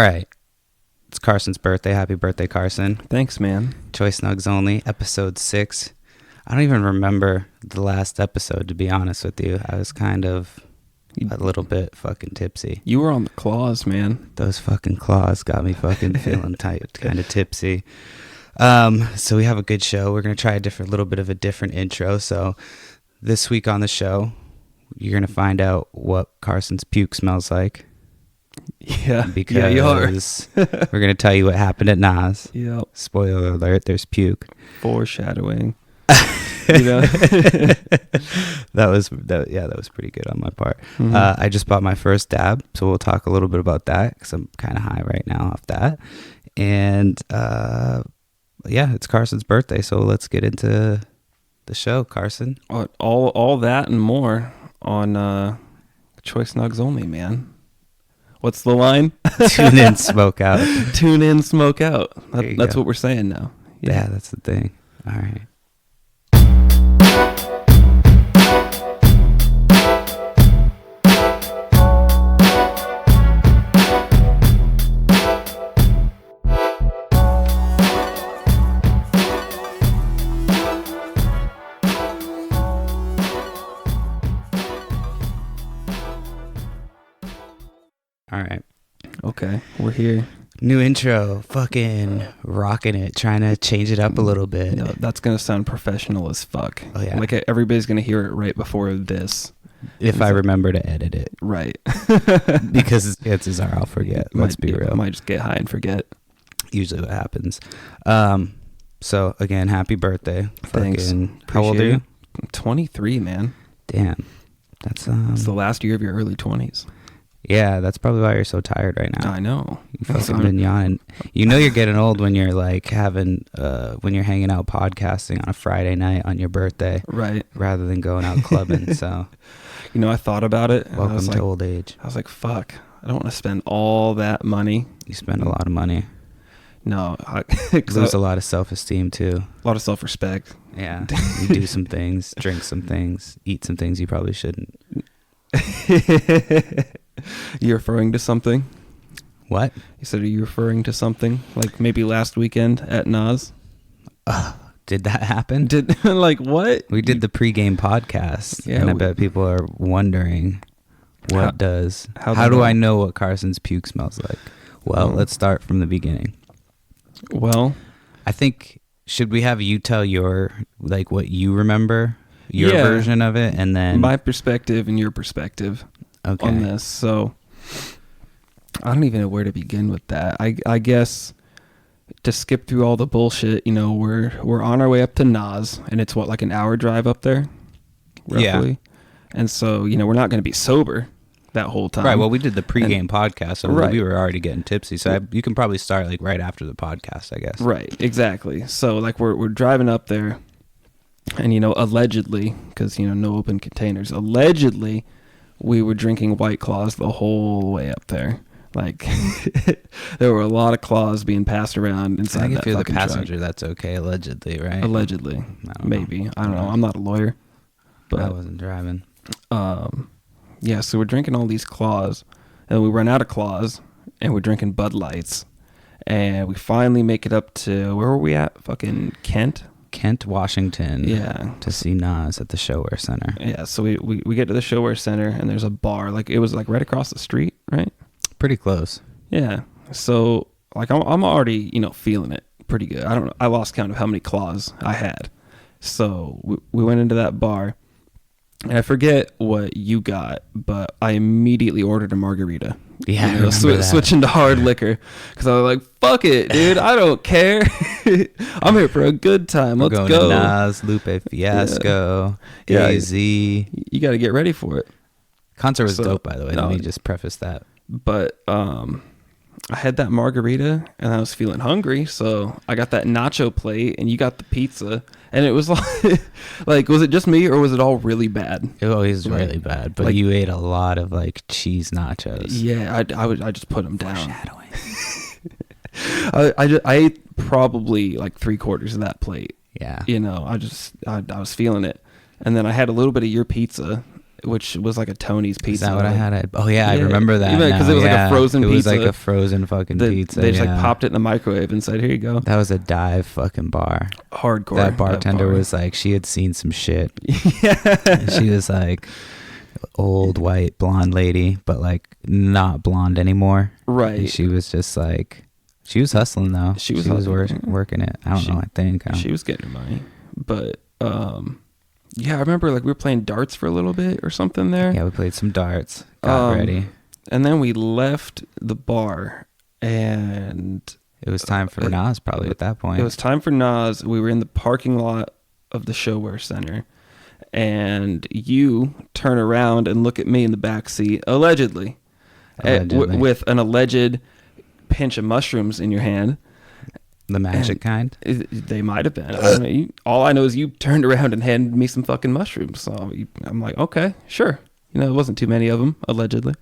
All right. It's Carson's birthday. Happy birthday, Carson. Thanks, man. Choice Nugs Only, episode 6. I don't even remember the last episode, to be honest with you. I was kind of a little bit fucking tipsy. You were on the claws, man. Those fucking claws got me fucking feeling tight, kind of tipsy. So we have a good show. We're going to try a little bit of a different intro. So this week on the show, you're going to find out what Carson's puke smells like. Yeah, because you are. We're going to tell you what happened at Nas. Yep. Spoiler alert, there's puke. Foreshadowing. You know? that was pretty good on my part. Mm-hmm. I just bought my first dab, so we'll talk a little bit about that because I'm kind of high right now off that. And it's Carson's birthday, so let's get into the show, Carson. All that and more on Choice Nugs Only, man. What's the line? Tune in, smoke out. Tune in, smoke out. That's go. what we're saying now. Yeah, that's the thing. All right. All right. Okay, we're here. New intro, fucking rocking it, trying to change it up a little bit. No, that's going to sound professional as fuck. Oh, yeah. Like everybody's going to hear it right before this. If I remember to edit it. Right. Because chances are I'll forget. Let's be real. I might just get high and forget. Usually what happens. So, again, happy birthday. Thanks. How old are you? I'm 23, man. Damn. That's It's the last year of your early 20s. Yeah, that's probably why you're so tired right now. I know. You fucking been yawning. You know you're getting old when you're like having when you're hanging out podcasting on a Friday night on your birthday, right? Rather than going out clubbing. So, you know, I thought about it. Welcome to old age. I was like, "Fuck, I don't want to spend all that money." You spend a lot of money. No, lose a lot of self-esteem too. A lot of self-respect. Yeah, you do some things, drink some things, eat some things you probably shouldn't. You referring to something? What? You said, are you referring to something? Like maybe last weekend at Nas? Did that happen? Like what? We did the pregame podcast, and I bet people are wondering, how do I know what Carson's puke smells like? Well, let's start from the beginning. Well, I think, should we have you tell what you remember, your version of it, and then my perspective and your perspective. Okay. On this, so I don't even know where to begin with that. I guess to skip through all the bullshit, you know, we're on our way up to Nas, and it's like an hour drive up there, roughly. Yeah. And so, you know, we're not going to be sober that whole time. Right. Well, we did the pregame podcast, so we were already getting tipsy. So you can probably start like right after the podcast, I guess. Right. Exactly. So like we're driving up there, and you know, allegedly, because you know, no open containers. Allegedly, we were drinking White Claws the whole way up there. Like, there were a lot of claws being passed around inside that fucking truck. If you're the passenger, that's okay, allegedly, right? Allegedly. Maybe. I don't know. I'm not a lawyer. But I wasn't driving. Yeah, so we're drinking all these claws, and we run out of claws, and we're drinking Bud Lights. And we finally make it up to, where were we at? Fucking Kent, Washington. Yeah. To see Nas at the ShoWare Center. Yeah, so we get to the ShoWare Center, and there's a bar. Like, it was like right across the street, right? Pretty close. Yeah. So like I'm already, you know, feeling it pretty good. I don't know. I lost count of how many claws I had. So we went into that bar, and I forget what you got, but I immediately ordered a margarita. Yeah, you know, switching to hard liquor, because I was like, "Fuck it, dude! I don't care. I'm here for a good time. Let's go." To Nas, Lupe Fiasco, AZ. You got to get ready for it. Concert was dope, by the way. Let me just preface that. But I had that margarita, and I was feeling hungry, so I got that nacho plate, and you got the pizza, and it was like, was it just me, or was it all really bad? It was really bad, but you ate a lot of like cheese nachos. Yeah, I just put them down. Foreshadowing. I ate probably like 3/4 of that plate. Yeah, you know, I was feeling it, and then I had a little bit of your pizza. which was like a Tony's pizza. Is that what I had? Oh yeah, I Yeah. remember that. Because it was like a frozen pizza. It was like a frozen fucking pizza. They just like popped it in the microwave and said, "Here you go." That was a dive fucking bar. Hardcore. That bartender was like, she had seen some shit. Yeah. She was like, old white blonde lady, but like not blonde anymore. Right. And she was just like, she was hustling though. She was working it. I don't know. I think she was getting her money, but yeah, I remember like we were playing darts for a little bit or something there. Yeah, we played some darts. Got ready, and then we left the bar, and it was time for Nas. Probably at that point, it was time for Nas. We were in the parking lot of the ShoWare Center. And you turn around and look at me in the back seat, allegedly. With an alleged pinch of mushrooms in your hand. The magic kind? They might have been. I don't know. All I know is you turned around and handed me some fucking mushrooms. So I'm like, okay, sure. You know, there wasn't too many of them, allegedly.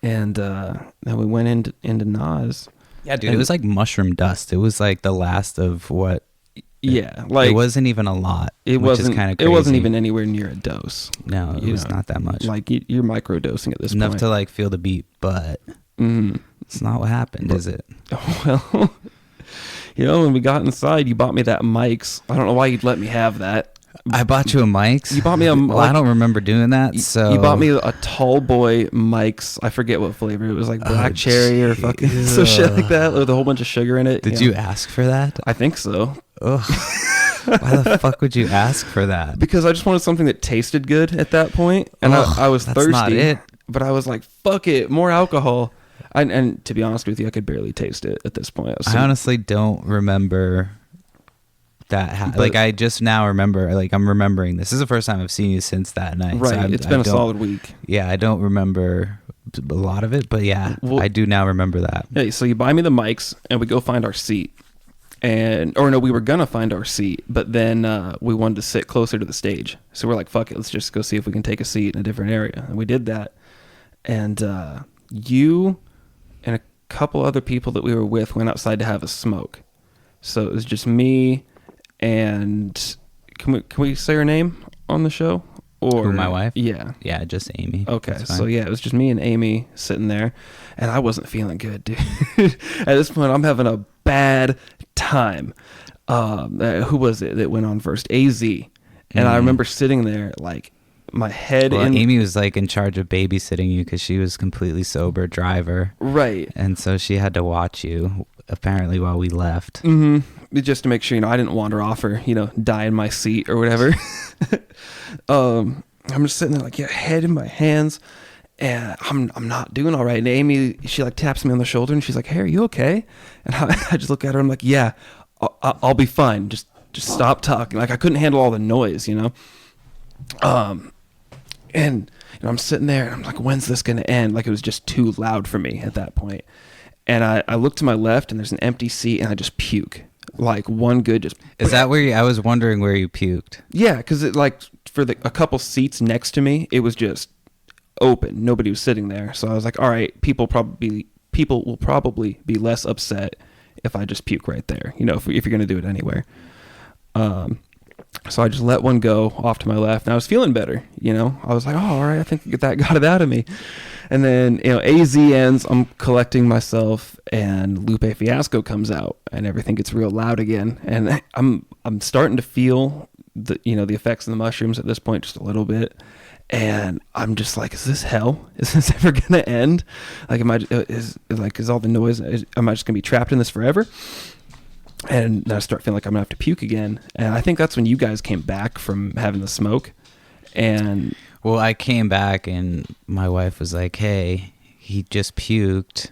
And then we went into Nas. Yeah, dude, it was like mushroom dust. It was like the last of what. Yeah, like it wasn't even a lot. It wasn't kind of crazy. It wasn't even anywhere near a dose. No, it was not that much. Like you're microdosing at this point. Enough to like feel the beat, but it's not what happened, is it? Well, you know, when we got inside, you bought me that Mike's. I don't know why you'd let me have that. I bought you a Mike's. You bought me a. Well, I don't remember doing that. So you bought me a tall boy Mike's. I forget what flavor. It was like black cherry or fucking some shit like that with a whole bunch of sugar in it. Did you ask for that? I think so. Ugh. Why the fuck would you ask for that? Because I just wanted something that tasted good at that point, and I was thirsty. That's not it. But I was like, "Fuck it, more alcohol." And to be honest with you, I could barely taste it at this point. I honestly don't remember that. Like I just now remember. Like I'm remembering this. This is the first time I've seen you since that night. Right. So it's been a solid week. Yeah, I don't remember a lot of it, but yeah, I do now remember that. Yeah. So you buy me the mics, and we go find our seat. We were gonna find our seat, but then we wanted to sit closer to the stage. So we're like, fuck it, let's just go see if we can take a seat in a different area. And we did that. And you and a couple other people that we were with went outside to have a smoke. So it was just me and can we say her name on the show? Or who, my wife? Yeah. Yeah, just Amy. Okay, so yeah, it was just me and Amy sitting there, and I wasn't feeling good, dude. At this point, I'm having a bad time. Who was it that went on first? AZ. And I remember sitting there, like, my head in... Amy was, like, in charge of babysitting you because she was completely sober driver. Right. And so she had to watch you, apparently, while we left. Mm-hmm. Just to make sure, I didn't wander off or, die in my seat or whatever. I'm just sitting there like, head in my hands, and I'm not doing all right. And Amy, she like taps me on the shoulder and she's like, "Hey, are you okay?" And I just look at her. I'm like, "Yeah, I'll be fine. Just stop talking." Like I couldn't handle all the noise, And I'm sitting there and I'm like, "When's this gonna end?" Like it was just too loud for me at that point. And I look to my left and there's an empty seat and I just puke. Like one good just. Is that where I was wondering where you puked? Yeah, because it like for a couple seats next to me, it was just open. Nobody was sitting there, so I was like, all right, people will probably be less upset if I just puke right there. If you're gonna do it anywhere. So I just let one go off to my left, and I was feeling better. I was like, oh, all right, I think that got it out of me. And then, AZ ends, I'm collecting myself, and Lupe Fiasco comes out, and everything gets real loud again. And I'm starting to feel the effects of the mushrooms at this point just a little bit. And I'm just like, is this hell? Is this ever going to end? Like, is all the noise, am I just going to be trapped in this forever? And then I start feeling like I'm going to have to puke again. And I think that's when you guys came back from having the smoke. And... Well, I came back and my wife was like, "Hey, he just puked.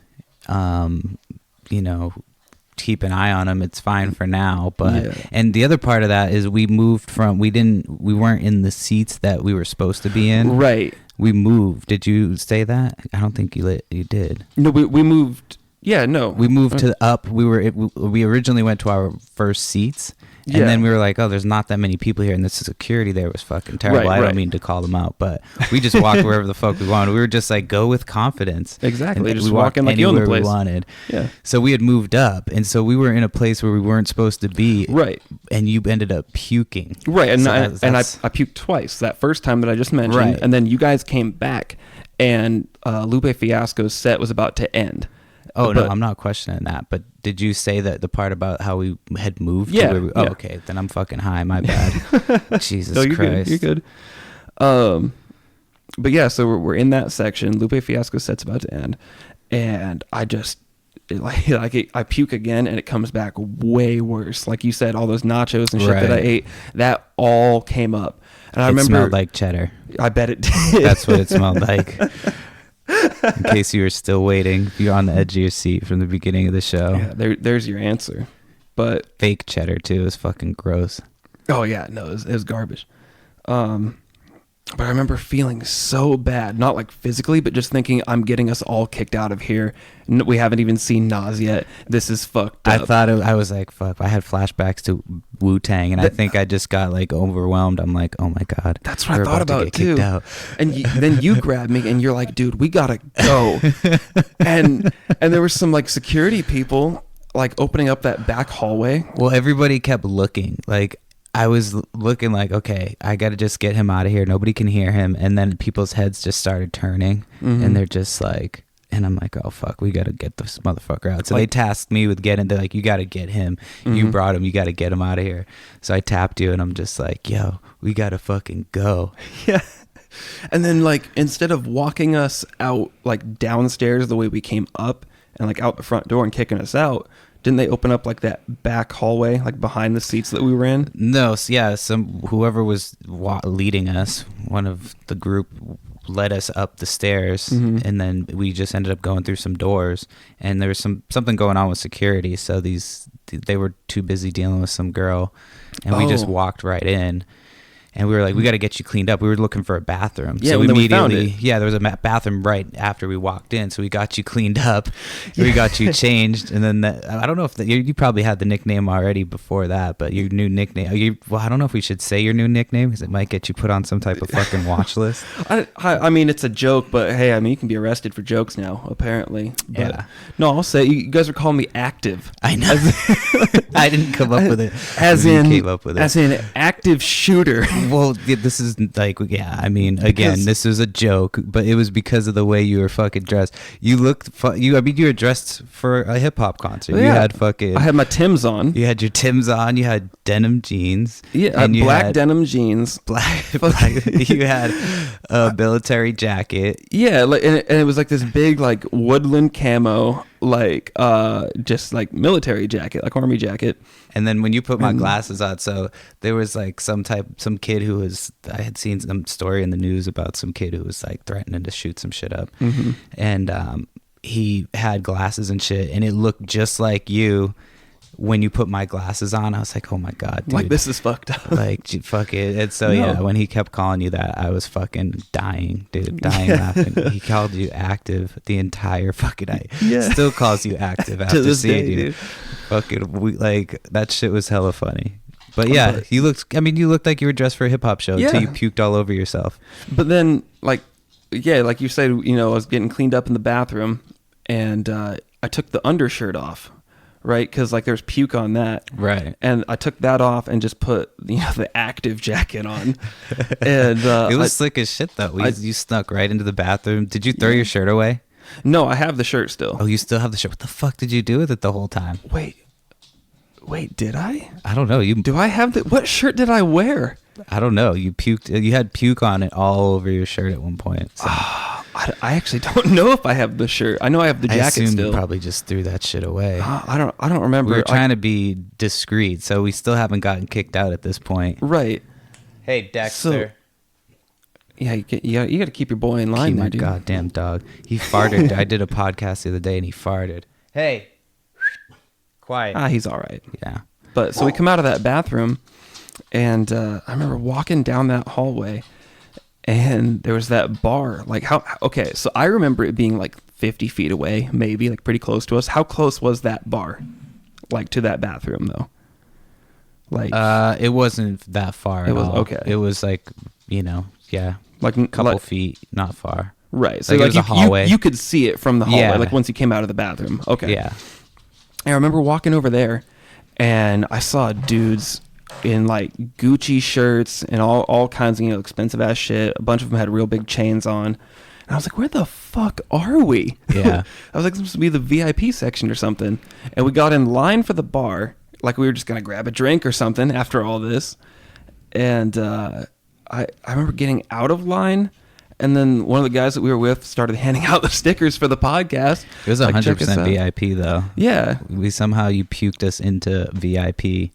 Keep an eye on him. It's fine for now." But and the other part of that is we moved from we weren't in the seats that we were supposed to be in. Right. We moved. Did you say that? I don't think you did. No, we moved. Yeah, no. We moved to up. We originally went to our first seats, and then we were like, oh, there's not that many people here, and the security there was fucking terrible. I don't mean to call them out, but we just walked wherever the fuck we wanted. We were just like, go with confidence. Exactly. And just walk in like you own the place. We wanted. Yeah. So we had moved up, and so we were in a place where we weren't supposed to be. Right. And you ended up puking. Right. And so I puked twice. That first time that I just mentioned, right. And then you guys came back, and Lupe Fiasco's set was about to end. Oh, no, I'm not questioning that. But did you say that the part about how we had moved? Yeah. Okay. Then I'm fucking high. My bad. Jesus no, you're Christ. Good. You're good. But yeah, so we're in that section. Lupe Fiasco's set's about to end. And I just, I puke again, and it comes back way worse. Like you said, all those nachos and shit that I ate, that all came up. And I remember. It smelled like cheddar. I bet it did. That's what it smelled like. In case you were still waiting, you're on the edge of your seat from the beginning of the show. Yeah, there's your answer. But fake cheddar too is fucking gross. Oh yeah, no, it was garbage. But I remember feeling so bad, not like physically, but just thinking I'm getting us all kicked out of here. We haven't even seen Nas yet. This is fucked up. I was like, fuck. I had flashbacks to Wu-Tang, and I think I just got like overwhelmed. I'm like, oh my God. That's what I thought about too. And then you grabbed me and you're like, dude, we gotta go. and there were some like security people like opening up that back hallway. Well, everybody kept looking. Like, I was looking like, okay, I got to just get him out of here. Nobody can hear him. And then people's heads just started turning, and they're just like, and I'm like, oh, fuck, we got to get this motherfucker out. So they tasked me with they're like, you got to get him. You brought him. You got to get him out of here. So I tapped you, and I'm just like, yo, we got to fucking go. Yeah. And then, like, instead of walking us out, like, downstairs the way we came up and, like, out the front door and kicking us out, didn't they open up like that back hallway, like behind the seats that we were in? No, yeah, whoever was leading us, one of the group led us up the stairs, and then we just ended up going through some doors, and there was something going on with security, so they were too busy dealing with some girl, and we just walked right in. And we were like, we got to get you cleaned up. We were looking for a bathroom. Yeah, so we found it. Yeah, there was a bathroom right after we walked in. So we got you cleaned up. We got you changed. And then I don't know if you probably had the nickname already before that, but your new nickname. Well, I don't know if we should say your new nickname because it might get you put on some type of fucking watch list. I mean, it's a joke, but hey, I mean, you can be arrested for jokes now, apparently. But yeah. No, I'll say you guys are calling me active. I know. I didn't come up with it. As in, came up with it. As in active shooter. Well, this is like, yeah, I mean, again, this was a joke, but it was because of the way you were fucking dressed. You looked, you were dressed for a hip hop concert. Yeah. You had fucking, I had my Timbs on. You had your Timbs on. You had denim jeans. Yeah, and black denim jeans. Black. You had a military jacket. Yeah, like, and it was like this big, like, woodland camo, like, just like military jacket, like army jacket. And then when you put my glasses on, so there was like some kid who was, I had seen some story in the news about some kid who was like threatening to shoot some shit up. And he had glasses and shit, and it looked just like you. When you put my glasses on, I was like, oh my God, dude. Like, this is fucked up. Like, fuck it. And so, yeah, when he kept calling you that, I was fucking dying, dude, laughing. He called you active the entire fucking night. Yeah. Still calls you active after seeing you. Dude. Fucking, like, that shit was hella funny. But yeah, you looked like you were dressed for a hip hop show until you puked all over yourself. But then, like, yeah, like you said, you know, I was getting cleaned up in the bathroom, and I took the undershirt off. Right, because like there's puke on that. Right, and I took that off and just put the active jacket on, and it was slick as shit though. You snuck right into the bathroom. Did you throw your shirt away? No, I have the shirt still. Oh, you still have the shirt? What the fuck did you do with it the whole time? Wait, did I? I don't know. Do I have what shirt did I wear? I don't know. You puked. You had puke on it all over your shirt at one point. So. I actually don't know if I have the shirt. I know I have the jacket I assume still. You probably just threw that shit away. I don't remember. We were trying to be discreet, so we still haven't gotten kicked out at this point. Right. Hey, Dexter. So, yeah, you got to keep your boy in line, my dude. Goddamn dog. He farted. I did a podcast the other day, and he farted. Hey. Quiet. He's all right. Yeah. But so we come out of that bathroom, and I remember walking down that hallway, and there was that bar. Like how? Okay, so I remember it being like 50 feet away, maybe like pretty close to us. How close was that bar, like to that bathroom though? Like, it wasn't that far. It at was all. okay. It was like, yeah, like a couple like, feet, not far. Right. So like, like it was you, a hallway. you could see it from the hallway, Yeah. like once you came out of the bathroom. Okay. Yeah. And I remember walking over there, and I saw dudes in like Gucci shirts and all kinds of expensive ass shit. A bunch of them had real big chains on, and I was like, "Where the fuck are we?" Yeah. I was like, "This must be the VIP section or something." And we got in line for the bar, like we were just gonna grab a drink or something after all this. And I remember getting out of line. And then one of the guys that we were with started handing out the stickers for the podcast. It was 100% VIP though. Yeah. You puked us into VIP.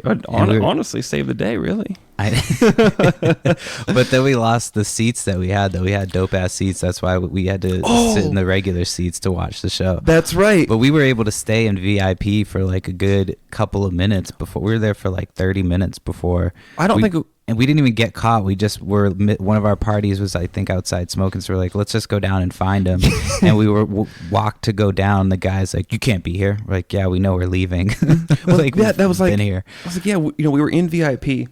God, honestly, saved the day, really. But then we lost the seats that we had. Though we had dope ass seats. That's why we had to sit in the regular seats to watch the show. That's right. But we were able to stay in VIP for like a good couple of minutes before. We were there for like 30 minutes before. And we didn't even get caught. We just were, one of our parties was, I think, outside smoking. So we're like, let's just go down and find him. And we were walked to go down. The guy's like, you can't be here. We're like, yeah, we know we're leaving. Well, like, yeah, that was like, been here. I was like, yeah, we were in VIP,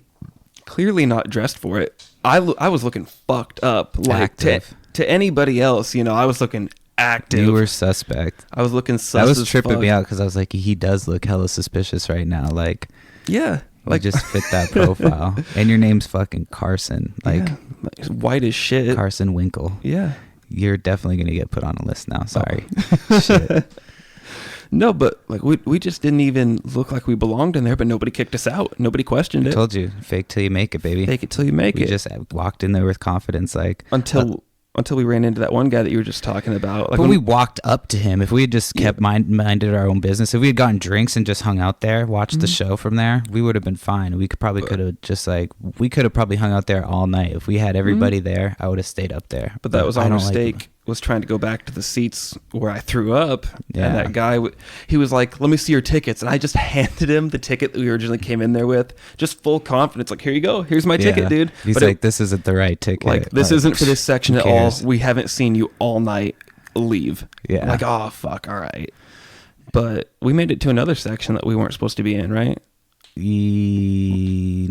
clearly not dressed for it. I was looking fucked up. Like to anybody else, I was looking active. You were suspect. I was looking sus. That was tripping me out because I was like, he does look hella suspicious right now. Like, yeah. Like, just fit that profile. And your name's fucking Carson. Like, yeah. White as shit. Carson Winkle. Yeah. You're definitely going to get put on a list now. Sorry. Oh. Shit. No, but like we just didn't even look like we belonged in there, but nobody kicked us out. Nobody questioned it. I told you, fake till you make it, baby. Fake it till you make it. We just walked in there with confidence, like until we ran into that one guy that you were just talking about. Like but we walked up to him. If we had just kept minded our own business, if we had gotten drinks and just hung out there, watched the show from there, we would have been fine. We could have just like, we could have probably hung out there all night. If we had everybody there, I would have stayed up there. But that was our mistake. Was trying to go back to the seats where I threw up. Yeah. And that guy, he was like, let me see your tickets. And I just handed him the ticket that we originally came in there with. Just full confidence. Like, here you go. Here's my ticket, dude. He's like, this isn't the right ticket. Like, this isn't for this section at all. We haven't seen you all night. Leave. Yeah. Like, oh, fuck. All right. But we made it to another section that we weren't supposed to be in, right? We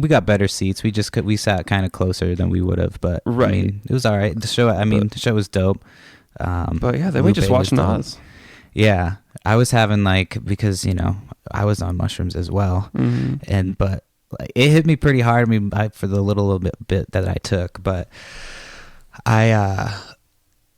got better seats. We sat kind of closer than we would have, but right. I mean, it was all right. The show was dope. But yeah, then we just watched Nas. Yeah, I was having because I was on mushrooms as well, but it hit me pretty hard. I mean, for the little bit that I took, but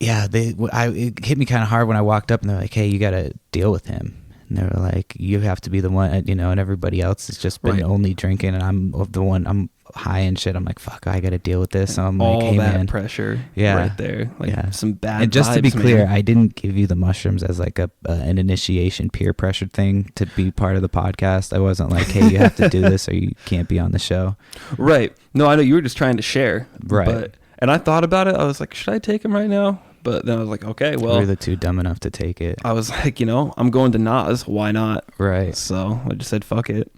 it hit me kind of hard when I walked up and they're like, "Hey, you got to deal with him." And they were like, you have to be the one, and everybody else has just been only drinking, and I'm I'm high and shit. I'm like, fuck, I got to deal with this. So I'm all like, hey, that man. pressure right there. Some bad And just vibes, to be clear, man. I didn't give you the mushrooms as like an initiation peer pressure thing to be part of the podcast. I wasn't like, hey, you have to do this or you can't be on the show. Right. No, I know you were just trying to share. Right. And I thought about it. I was like, should I take him right now? But then I was like, okay, well. We're the two dumb enough to take it. I was like, I'm going to Nas. Why not? Right. So I just said, fuck it.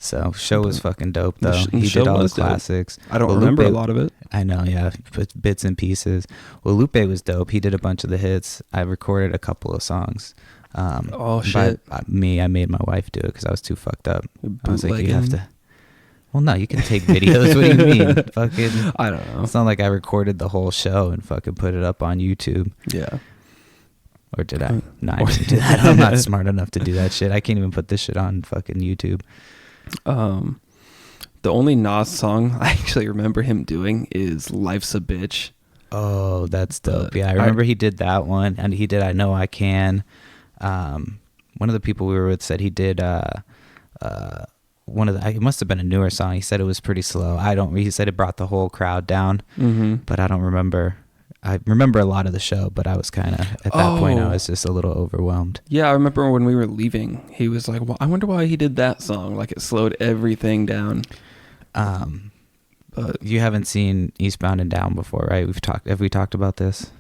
So show was fucking dope though. He did all the classics. I don't remember a lot of it. I know, yeah, bits and pieces. Well, Lupe was dope. He did a bunch of the hits. I recorded a couple of songs. Shit. I made my wife do it because I was too fucked up. I was like, you have to. Well, no, you can take videos. What do you mean? Fucking. I don't know. It's not like I recorded the whole show and fucking put it up on YouTube. Yeah. Or did I? No, I didn't do that. I'm not smart enough to do that shit. I can't even put this shit on fucking YouTube. The only Nas song I actually remember him doing is "Life's a Bitch." Oh, that's dope. Yeah, I remember he did that one, and he did "I Know I Can." One of the people we were with said he did one of the. It must have been a newer song. He said it was pretty slow. He said it brought the whole crowd down, but I don't remember. I remember a lot of the show, but I was kind of at that point. I was just a little overwhelmed. Yeah, I remember when we were leaving, he was like, "Well, I wonder why he did that song. Like it slowed everything down." But you haven't seen Eastbound and Down before, right? Have we talked about this?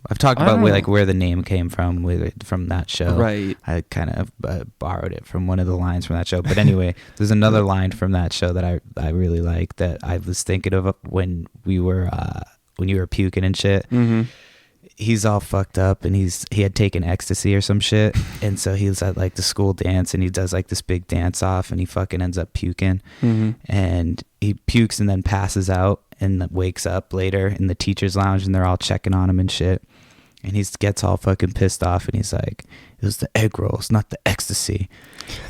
I've talked about where the name came from from that show. Right. I kind of borrowed it from one of the lines from that show. But anyway, there's another line from that show that I really like that I was thinking of when you were puking and shit. Mm-hmm. He's all fucked up and he had taken ecstasy or some shit, and so he was at like the school dance and he does like this big dance off and he fucking ends up puking. Mm-hmm. And he pukes and then passes out and wakes up later in the teacher's lounge and they're all checking on him and shit, and he gets all fucking pissed off and he's like, it was the egg rolls, not the ecstasy.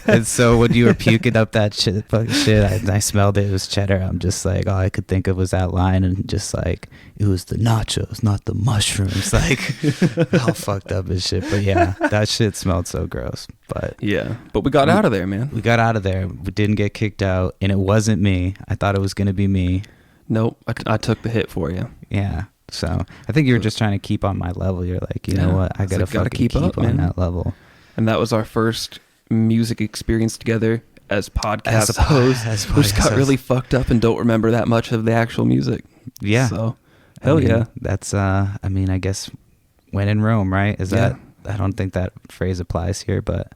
And so when you were puking up that shit, I smelled it. It was cheddar. I'm just like, all I could think of was that line, and just like, it was the nachos, not the mushrooms. Like, all fucked up and shit. But yeah, that shit smelled so gross. But yeah, but we got out of there, man. We got out of there. We didn't get kicked out, and it wasn't me. I thought it was gonna be me. Nope, I took the hit for you. Yeah. So I think you were just trying to keep on my level. You're like, you know what? I gotta fucking keep up, on that level. And that was our first music experience together as podcast hosts. We just got really fucked up and don't remember that much of the actual music. Yeah. So, hell yeah. That's, I mean, I guess when in Rome, right? Is that, I don't think that phrase applies here, but.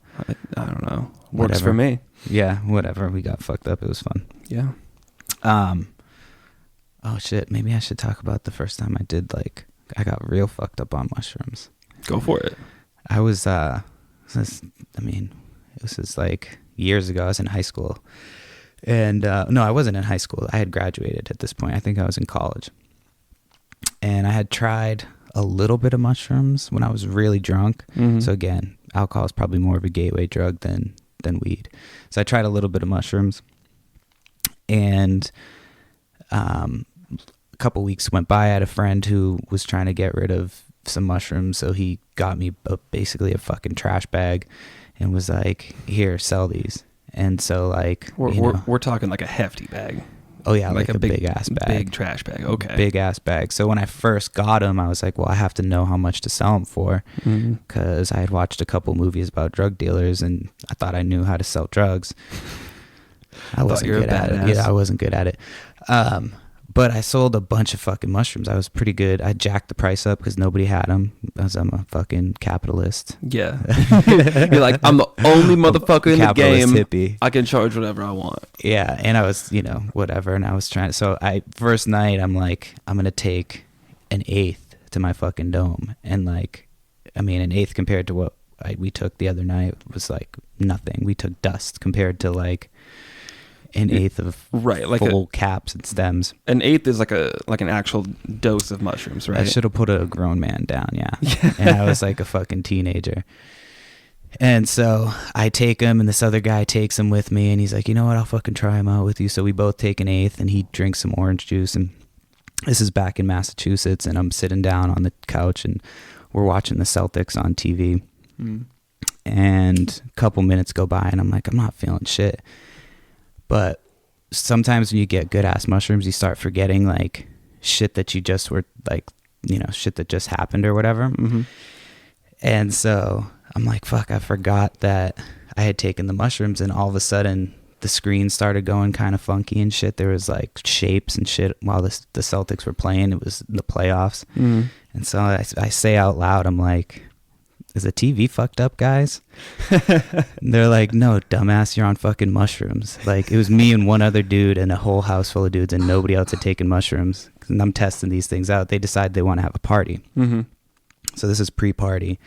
I don't know. Works for me. Yeah, whatever. We got fucked up. It was fun. Yeah. Oh shit. Maybe I should talk about the first time I got real fucked up on mushrooms. Go for it. I was, this is like years ago. I was in high school, and no, I wasn't in high school. I had graduated at this point. I think I was in college, and I had tried a little bit of mushrooms when I was really drunk. Mm-hmm. So again, alcohol is probably more of a gateway drug than weed. So I tried a little bit of mushrooms, and a couple weeks went by. I had a friend who was trying to get rid of some mushrooms, so he got me basically a fucking trash bag and was like, here, sell these. And so like we're talking like a hefty bag. Oh yeah, like a big ass bag, big trash bag. Okay, big ass bag. So when I first got them, I was like, well, I have to know how much to sell them for, because I had watched a couple movies about drug dealers and I thought I knew how to sell drugs. I wasn't good at it. Yeah, I wasn't good at it. But I sold a bunch of fucking mushrooms. I was pretty good. I jacked the price up because nobody had them, because I'm a fucking capitalist. Yeah. You're like, I'm the only motherfucker in the game. Hippie. I can charge whatever I want. Yeah, and I was, whatever. And I was trying. So first night, I'm like, I'm going to take an eighth to my fucking dome. And like, I mean, an eighth compared to what we took the other night was like nothing. We took dust compared to like an eighth of full caps and stems. An eighth is like an actual dose of mushrooms, right? I should have put a grown man down, yeah. And I was like a fucking teenager. And so I take him, and this other guy takes him with me, and he's like, you know what, I'll fucking try him out with you. So we both take an eighth, and he drinks some orange juice. And this is back in Massachusetts, and I'm sitting down on the couch, and we're watching the Celtics on TV. And a couple minutes go by, and I'm like, I'm not feeling shit. But sometimes when you get good ass mushrooms, you start forgetting like shit that you just were like, shit that just happened or whatever. Mm-hmm. And so I'm like, fuck, I forgot that I had taken the mushrooms, and all of a sudden the screen started going kind of funky and shit. There was like shapes and shit while the Celtics were playing. It was the playoffs. Mm-hmm. And so I say out loud, I'm like, is the TV fucked up, guys? And they're like, no, dumbass, you're on fucking mushrooms. Like, it was me and one other dude and a whole house full of dudes, and nobody else had taken mushrooms. And I'm testing these things out. They decide they want to have a party. Mm-hmm. So this is pre-party.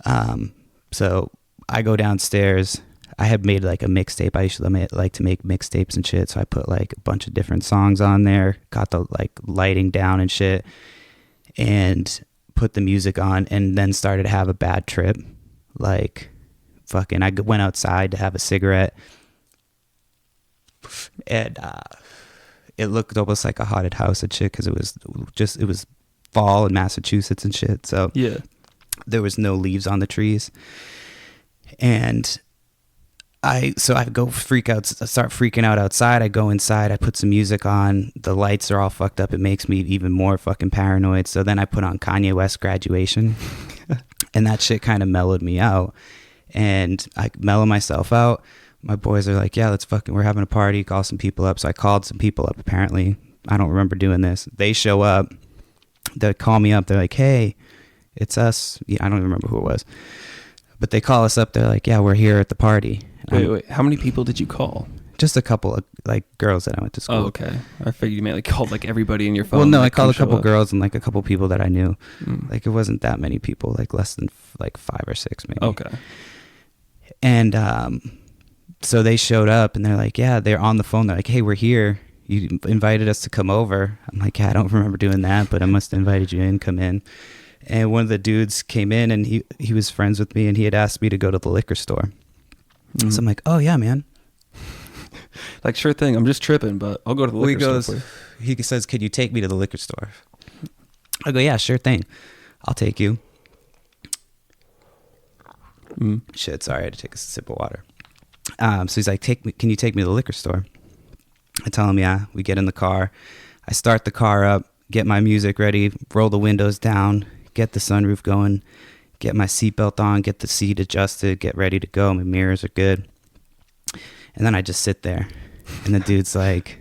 So I go downstairs. I had made like a mixtape. I usually like to make mixtapes and shit. So I put like a bunch of different songs on there, got the like lighting down and shit, and put the music on, and then started to have a bad trip. Like fucking, I went outside to have a cigarette, and it looked almost like a haunted house and shit, because it was fall in Massachusetts and shit. So yeah, there was no leaves on the trees, and I go start freaking out outside. I go inside, I put some music on, the lights are all fucked up. It makes me even more fucking paranoid. So then I put on Kanye West Graduation, and that shit kind of mellowed me out, and I mellow myself out. My boys are like, yeah, we're having a party, call some people up. So I called some people up. Apparently, I don't remember doing this. They show up, they call me up, they're like, hey, it's us. Yeah, I don't even remember who it was. But they call us up. They're like, yeah, we're here at the party. Wait. How many people did you call? Just a couple of like girls that I went to school. Oh, okay. I figured you mainly called like everybody in your phone. Well, no, like, I called a couple girls and like a couple people that I knew. Like it wasn't that many people, like less than like 5 or 6 maybe. Okay. And so they showed up and they're like, yeah, they're on the phone. They're like, hey, we're here. You invited us to come over. I'm like, yeah, I don't remember doing that, but I must have invited you in, come in. And one of the dudes came in and he was friends with me and he had asked me to go to the liquor store. So I'm like, oh yeah, man. Like, sure thing. I'm just tripping, but I'll go to the liquor store. He says, could you take me to the liquor store? I go, yeah, sure thing. I'll take you. Shit, sorry, I had to take a sip of water. So he's like, can you take me to the liquor store? I tell him, yeah. We get in the car. I start the car up, get my music ready, roll the windows down, get the sunroof going, get my seatbelt on, get the seat adjusted, get ready to go. My mirrors are good. And then I just sit there. And the dude's like,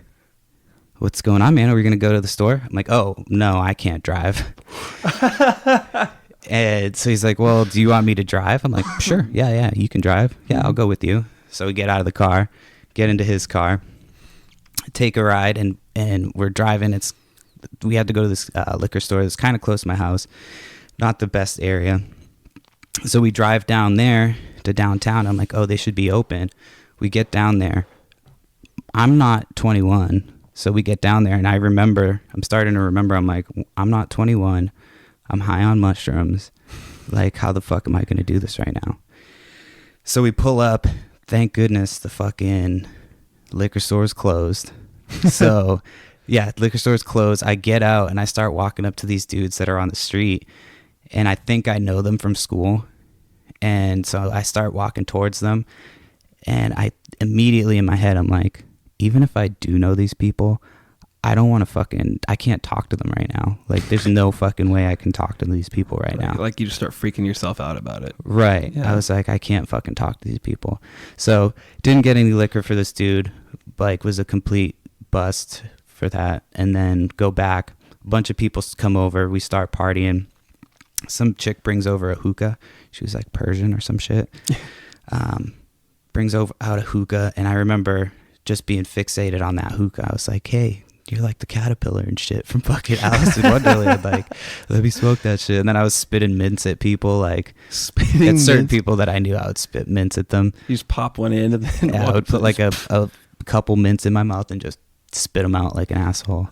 what's going on, man? Are we going to go to the store? I'm like, oh, no, I can't drive. And so he's like, well, do you want me to drive? I'm like, sure. Yeah, you can drive. Yeah, I'll go with you. So we get out of the car, get into his car, take a ride, and we're driving. We had to go to this liquor store. It's kind of close to my house. Not the best area. So we drive down there to downtown. I'm like, oh, they should be open. We get down there. I'm not 21. So we get down there and I'm starting to remember, I'm like, I'm not 21. I'm high on mushrooms. Like, how the fuck am I going to do this right now? So we pull up. Thank goodness the fucking liquor store is closed. So yeah, liquor store is closed. I get out and I start walking up to these dudes that are on the street. And I think I know them from school. And so I start walking towards them. And I immediately in my head, I'm like, even if I do know these people, I don't want to I can't talk to them right now. Like, there's no fucking way I can talk to these people right now. Like, you just start freaking yourself out about it. Right. Yeah. I was like, I can't fucking talk to these people. So, didn't get any liquor for this dude. Like, was a complete bust for that. And then go back. A bunch of people come over. We start partying. Some chick brings over a hookah. She was like Persian or some shit. Brings out a hookah. And I remember just being fixated on that hookah. I was like, hey, you're like the caterpillar and shit from fucking Alice in Wonderland. Like, let me smoke that shit. And then I was spitting mints at people. Like, at certain people that I knew, I would spit mints at them. You just pop one in and then I would put like a couple mints in my mouth and just spit them out like an asshole.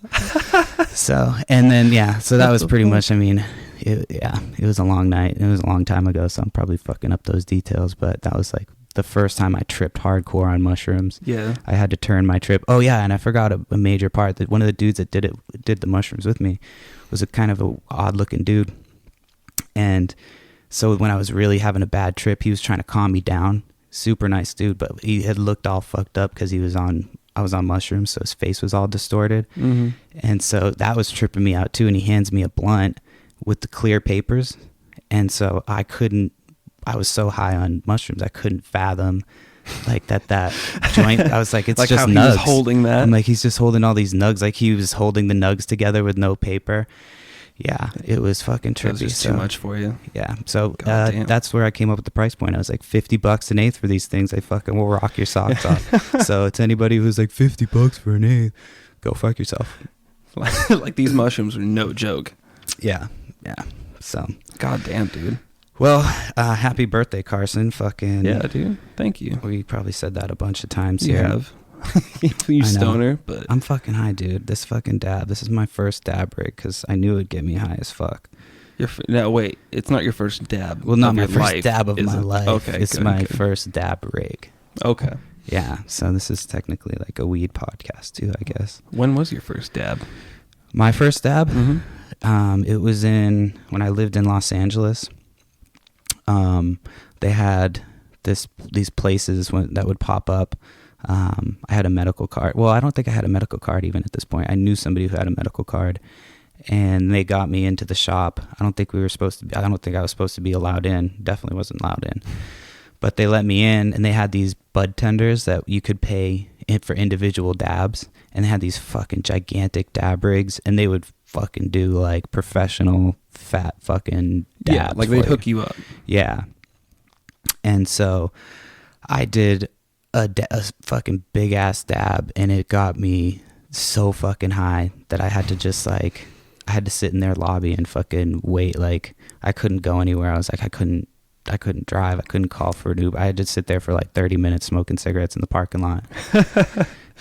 So, and then, yeah, so that was pretty much, I mean, it was a long night. It was a long time ago, so I'm probably fucking up those details, but that was like the first time I tripped hardcore on mushrooms. Yeah. I had to turn my trip. Oh yeah, and I forgot a major part, that one of the dudes that did the mushrooms with me was a kind of a odd looking dude. And so when I was really having a bad trip, he was trying to calm me down. Super nice dude, but he had looked all fucked up because I was on mushrooms, so his face was all distorted. Mm-hmm. And so that was tripping me out too. And he hands me a blunt with the clear papers. And so I was so high on mushrooms, I couldn't fathom like that joint. I was like, it's like just nugs. He was holding that. I'm like, he's just holding all these nugs. Like he was holding the nugs together with no paper. Yeah, it was fucking trippy. That was just too much for you. Yeah, so that's where I came up with the price point. I was like, $50 an eighth for these things. They fucking will rock your socks off. So it's anybody who's like, $50 for an eighth, go fuck yourself. Like, these mushrooms are no joke. Yeah. So. God damn, dude. Well, happy birthday, Carson. Fucking. Yeah, dude. Thank you. We probably said that a bunch of times you here. Have. You stoner, but I'm fucking high, dude. This fucking dab. This is my first dab rig because I knew it'd get me high as fuck. No, wait. It's not your first dab. Well, not my first dab of my life. Okay, it's my first dab rig. Okay. Yeah. So this is technically like a weed podcast too, I guess. When was your first dab? My first dab? Mm-hmm. It was when I lived in Los Angeles. They had these places that would pop up. I had a medical card. Well, I don't think I had a medical card even at this point. I knew somebody who had a medical card, and they got me into the shop. I don't think I was supposed to be allowed in. Definitely wasn't allowed in. But they let me in, and they had these bud tenders that you could pay for individual dabs, and they had these fucking gigantic dab rigs, and they would fucking do like professional fat fucking dabs. Yeah, like they'd hook you up. Yeah. And so I did a fucking big ass dab, and it got me so fucking high that I had to just like, I had to sit in their lobby and fucking wait. Like I couldn't go anywhere. I was like, I couldn't drive. I couldn't call for an Uber. I had to sit there for like 30 minutes smoking cigarettes in the parking lot.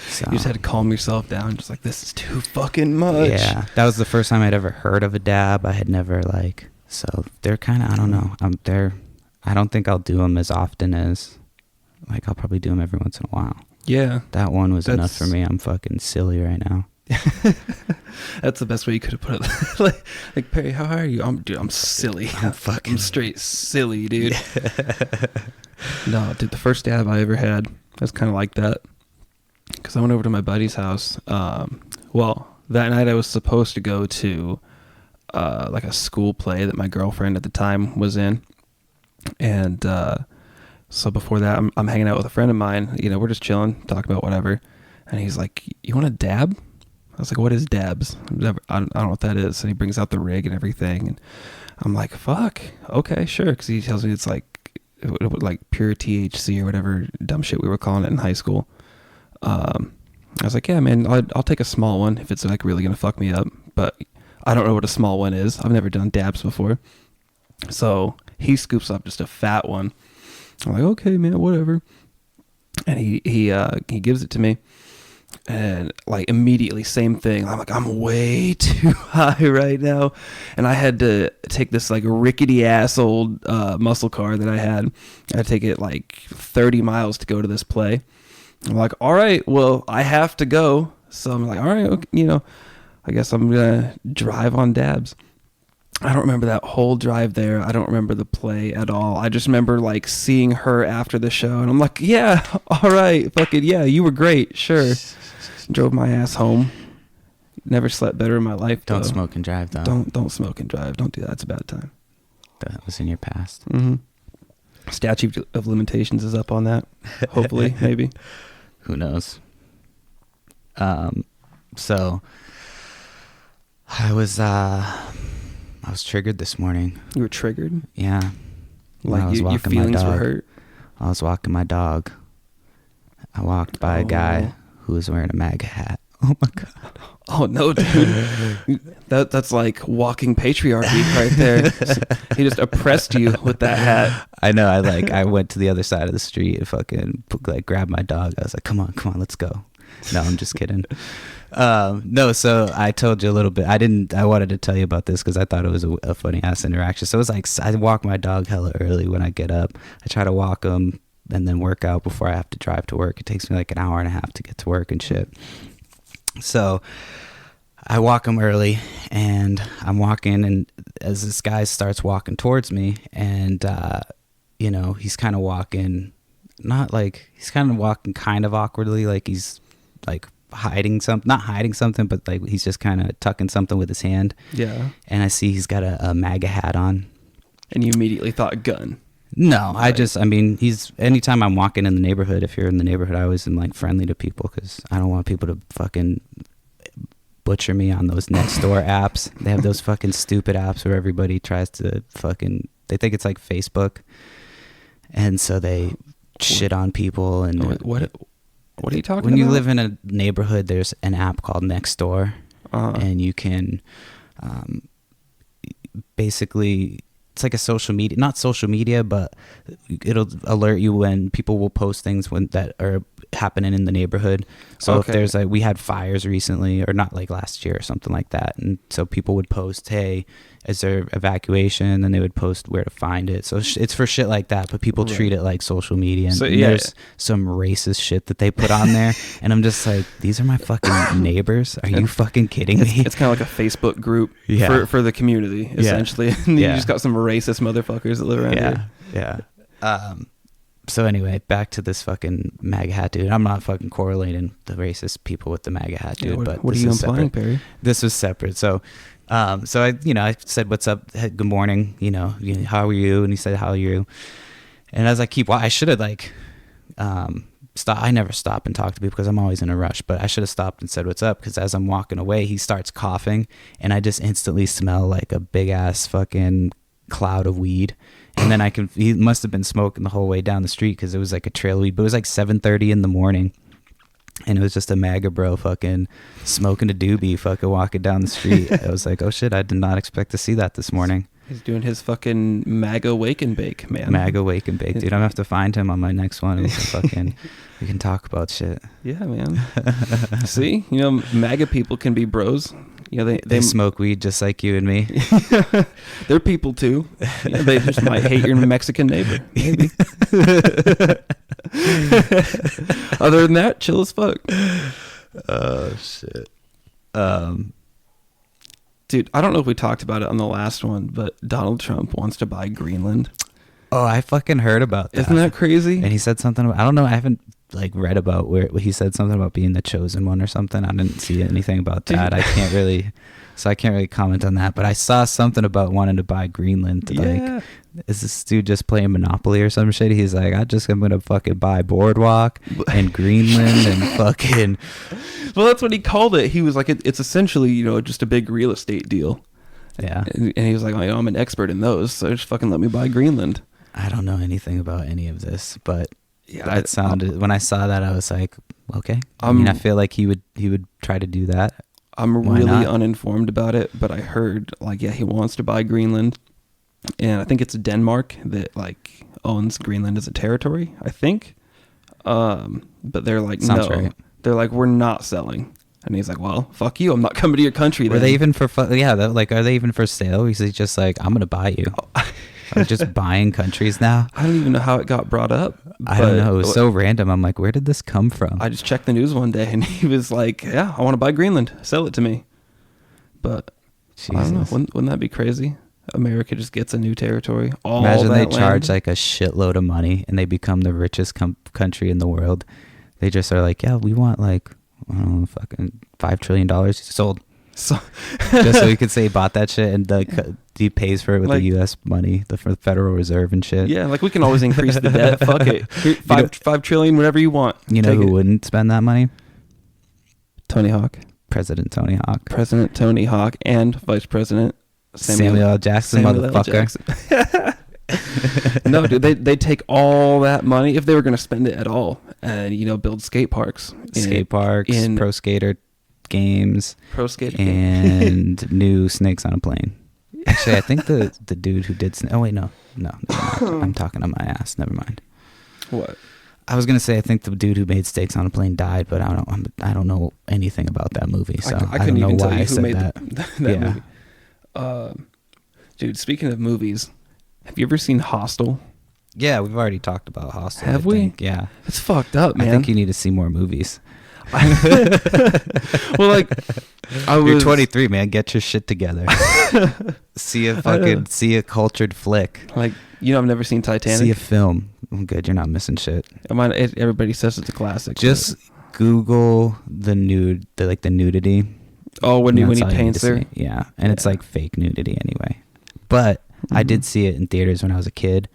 So, you just had to calm yourself down, just like, this is too fucking much. Yeah, that was the first time I'd ever heard of a dab. I had never like, so they're kind of, I don't know. I don't think I'll do them as often as, like, I'll probably do them every once in a while. Yeah. That one was enough for me. I'm fucking silly right now. That's the best way you could have put it. like Perry, how are you? I'm silly. I'm straight silly, dude. No, dude, the first dab I ever had was kind of like that. Because I went over to my buddy's house. Well, that night I was supposed to go to like a school play that my girlfriend at the time was in. And so before that, I'm hanging out with a friend of mine. You know, we're just chilling, talking about whatever. And he's like, you want a dab? I was like, what is dabs? I don't know what that is. And he brings out the rig and everything. And I'm like, fuck, okay, sure. Because he tells me it's like pure THC or whatever dumb shit we were calling it in high school. I was like, yeah, man, I'll take a small one if it's like really going to fuck me up. But I don't know what a small one is. I've never done dabs before. So he scoops up just a fat one. I'm like, okay, man, whatever. And he gives it to me. And like immediately same thing. I'm like, I'm way too high right now. And I had to take this like rickety ass old muscle car that I had. I had to take it like 30 miles to go to this play. I'm like, all right, well, I have to go. So I'm like, all right, okay, you know, I guess I'm going to drive on dabs. I don't remember that whole drive there. I don't remember the play at all. I just remember like seeing her after the show. And I'm like, yeah, all right, fucking yeah, you were great. Sure. Drove my ass home. Never slept better in my life. Don't smoke and drive, though. Don't smoke and drive. Don't do that. It's a bad time. That was in your past. Mm-hmm. Statute of limitations is up on that. Hopefully, maybe. Who knows? So I was triggered this morning. You were triggered? Yeah. Like I was your walking feelings my dog. were hurt? I was walking my dog. I walked by a guy who was wearing a MAGA hat. Oh my God. Oh no, dude. That's like walking patriarchy right there. He just oppressed you with that hat. I know. I went to the other side of the street and fucking like grabbed my dog. I was like, come on, let's go. No, I'm just kidding. No, so I told you a little bit. I wanted to tell you about this because I thought it was a funny ass interaction. So it was like, I walk my dog hella early when I get up. I try to walk him and then work out before I have to drive to work. It takes me like an hour and a half to get to work and shit. So I walk him early and I'm walking, and as this guy starts walking towards me, and you know, he's kind of walking, he's kind of walking kind of awkwardly, like he's like not hiding something, but like he's just kind of tucking something with his hand. Yeah. And I see he's got a MAGA hat on. And you immediately thought gun. No, right. Anytime I'm walking in the neighborhood, if you're in the neighborhood, I always am like friendly to people because I don't want people to fucking butcher me on those next door apps. They have those fucking stupid apps where everybody tries to they think it's like Facebook. And so they shit on people. And what are you talking about? When you live in a neighborhood, there's an app called Nextdoor, and you can basically, it's like not social media, but it'll alert you when people will post things that are happening in the neighborhood. So if there's we had fires recently, or not like last year or something like that, and so people would post, hey, is there evacuation? And they would post where to find it. So it's for shit like that, but people treat it like social media. And there's some racist shit that they put on there, and I'm just like, these are my fucking neighbors. Are you fucking kidding me? It's kind of like a Facebook group for the community, essentially. And you just got some racist motherfuckers that live around here. Yeah. So anyway, back to this fucking MAGA hat dude. I'm not fucking correlating the racist people with the MAGA hat dude. But what are you implying, Perry? This was separate. So I said, what's up? Good morning. How are you? And he said, how are you? And as I I should have I never stop and talk to people because I'm always in a rush, but I should have stopped and said what's up, because as I'm walking away, he starts coughing and I just instantly smell like a big ass fucking cloud of weed. And then he must have been smoking the whole way down the street, because it was like a trail of weed, but it was like 7:30 in the morning. And it was just a MAGA bro fucking smoking a doobie, fucking walking down the street. I was like, oh shit, I did not expect to see that this morning. He's doing his fucking MAGA wake and bake, man. MAGA wake and bake, dude. I'm gonna have to find him on my next one. We can talk about shit. Yeah, man. See, MAGA people can be bros. They smoke weed just like you and me. They're people too. Yeah, they just might hate your Mexican neighbor. Maybe. Other than that, chill as fuck. Oh shit. Dude, I don't know if we talked about it on the last one, but Donald Trump wants to buy Greenland. Oh, I fucking heard about that. Isn't that crazy? And he said something about, I don't know, I haven't read about where he said something about being the chosen one or something. I didn't see anything about that. I can't really comment on that, but I saw something about wanting to buy Greenland. Yeah. Is this dude just playing Monopoly or some shit? He's like, I'm gonna fucking buy Boardwalk and Greenland and fucking. Well, that's what he called it. He was like, it's essentially, just a big real estate deal. Yeah. And he was like, I'm an expert in those, so just fucking let me buy Greenland. I don't know anything about any of this, but yeah, that sounded, when I saw that, I was like, okay. I feel like he would try to do that. I'm really uninformed about it, but I heard he wants to buy Greenland, and I think it's Denmark that owns Greenland as a territory, I think. But they're like, sounds no, right. They're like, we're not selling. And he's like, well, fuck you. I'm not coming to your country. Were they even for are they even for sale? He's just like, I'm going to buy you. Are just buying countries now? I don't even know how it got brought up. I don't know. It was so random. I'm like, where did this come from? I just checked the news one day and he was like, yeah, I want to buy Greenland. Sell it to me. But Jesus. I don't know. Wouldn't that be crazy? America just gets a new territory. Imagine they charge a shitload of money and they become the richest country in the world. They just are like, yeah, we want fucking $5 trillion sold. So just so you could say he bought that shit, and he pays for it with the U.S. money, for the Federal Reserve and shit. Yeah, we can always increase the debt. Fuck it, $5 trillion, whatever you want. You know who wouldn't spend that money? Tony Hawk, President Tony Hawk, and Vice President Samuel L. Jackson, motherfucker. No, dude, they take all that money if they were going to spend it at all, and build skate parks, pro skater games, and new Snakes on a Plane. Actually, I think the dude who did no, I'm talking on my ass. Never mind. What? I was gonna say, I think the dude who made Snakes on a Plane died, but I don't know anything about that movie, so I couldn't even tell you who made that movie. Dude, speaking of movies, have you ever seen Hostel? Yeah, we've already talked about Hostel. Have we? Yeah. It's fucked up, man. I think you need to see more movies. Well, you're 23, man. Get your shit together. See a cultured flick. I've never seen Titanic. See a film. I'm good. You're not missing shit. Everybody says it's a classic. Just Google the nudity. Oh, when he paints her. Yeah, and it's fake nudity anyway. But I did see it in theaters when I was a kid,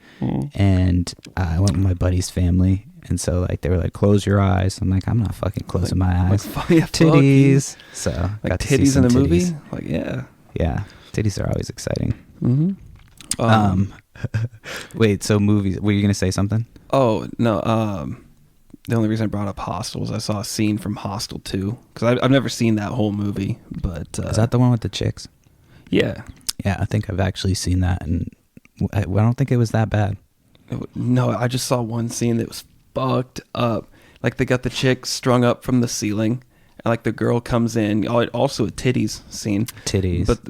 and I went with my buddy's family, and so they were like, "Close your eyes." I'm like, "I'm not fucking closing my eyes." Titties. So got titties in a movie. Yeah, titties are always exciting. Mm-hmm. Wait, so movies? Were you gonna say something? Oh no. The only reason I brought up Hostel was I saw a scene from Hostel 2, because I've never seen that whole movie. But is that the one with the chicks? Yeah. Yeah, I think I've actually seen that, and I don't think it was that bad. No, I just saw one scene that was fucked up. They got the chick strung up from the ceiling, and the girl comes in. Also a titties scene. Titties. But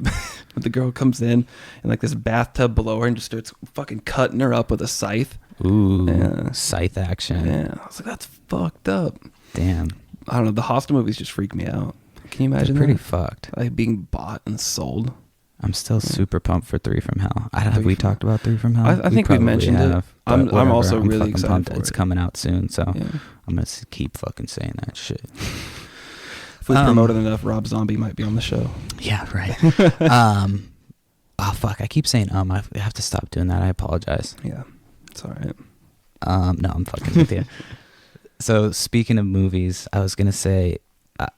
the girl comes in this bathtub below her and just starts fucking cutting her up with a scythe. Ooh, scythe action. Yeah, I was like, that's fucked up. Damn. I don't know. The Hostel movies just freak me out. Can you imagine? They're pretty fucked. Being bought and sold. I'm still super pumped for 3 from Hell. Have we talked about 3 from Hell? I think we mentioned it. I'm also really excited pumped. for it. It's coming out soon, so I'm going to keep fucking saying that shit. If we promote it enough, Rob Zombie might be on the show. Yeah, right. Oh, fuck. I keep saying I have to stop doing that. I apologize. Yeah, it's all right. No, I'm fucking with you. So speaking of movies, I was gonna say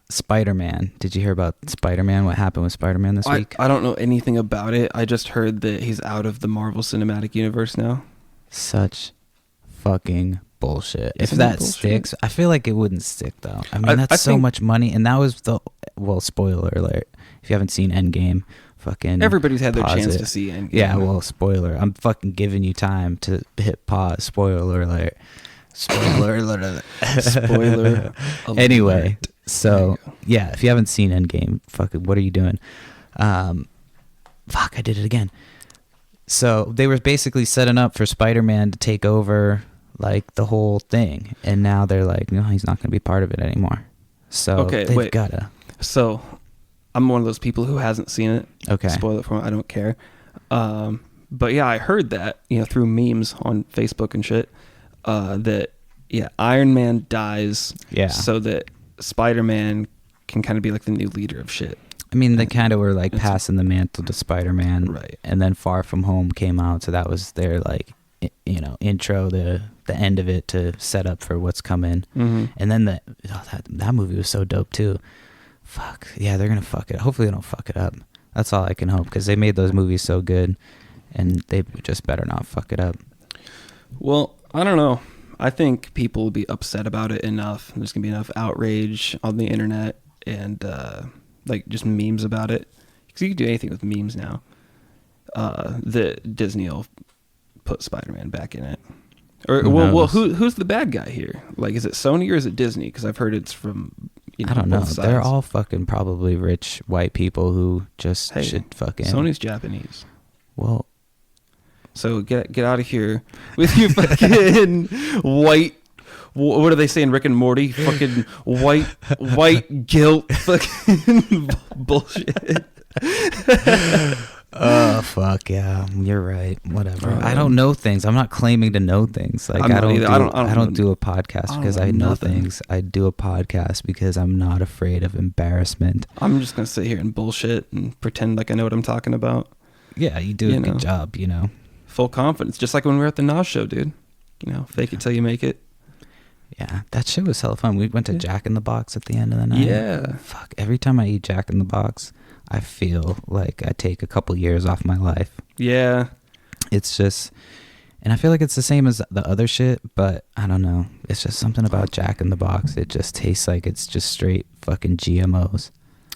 Spider-Man. Did you hear about Spider-Man? What happened with Spider-Man this week? I don't know anything about it. I just heard that he's out of the Marvel Cinematic Universe now. Such fucking bullshit. If Isn't that bullshit? sticks, I feel like it wouldn't stick though. I mean, that's so much money, and that was spoiler alert. If you haven't seen Endgame, fucking everybody's had their chance it. to see Endgame. Yeah, well, spoiler. I'm fucking giving you time to hit pause. Spoiler alert. Spoiler alert. Spoiler alert. Anyway, so yeah, if you haven't seen Endgame, fucking, what are you doing? Fuck, I did it again. So they were basically setting up for Spider-Man to take over like the whole thing, and now they're like, no, he's not going to be part of it anymore. So they've gotta. So I'm one of those people who hasn't seen it. Okay. Spoil it for me. I don't care. But yeah, I heard that, through memes on Facebook and shit, that Iron Man dies so that Spider-Man can kind of be like the new leader of shit. I mean, they kind of were like passing the mantle to Spider-Man, right? And then Far From Home came out, so that was their like, intro, the end of it to set up for what's coming. Mm-hmm. And then that movie was so dope too. Fuck yeah, they're gonna fuck it. Hopefully they don't fuck it up. That's all I can hope, because they made those movies so good, and they just better not fuck it up. Well, I don't know. I think people will be upset about it enough. There's gonna be enough outrage on the internet and like just memes about it, because you can do anything with memes now. That Disney will put Spider-Man back in it. Or who's the bad guy here? Like, is it Sony or is it Disney? Because I've heard it's from I don't know. both sides. They're all fucking probably rich white people who just should fucking. Sony's Japanese. Well. So get out of here with your fucking white. What are they saying, Rick and Morty? Fucking white guilt, fucking bullshit. Oh fuck yeah, you're right. Whatever. I don't know things. I'm not claiming to know things. Like I don't do a podcast because I know things. I do a podcast because I'm not afraid of embarrassment. I'm just gonna sit here and bullshit and pretend like I know what I'm talking about. Yeah, you do a good job. Full confidence, just like when we were at the Nas show, dude. Fake it till you make it. Yeah, that shit was hella fun. We went to Jack in the Box at the end of the night. Yeah. Fuck, every time I eat Jack in the Box, I feel like I take a couple years off my life. Yeah. It's just, and I feel like it's the same as the other shit, but I don't know. It's just something about Jack in the Box. It just tastes like it's just straight fucking GMOs.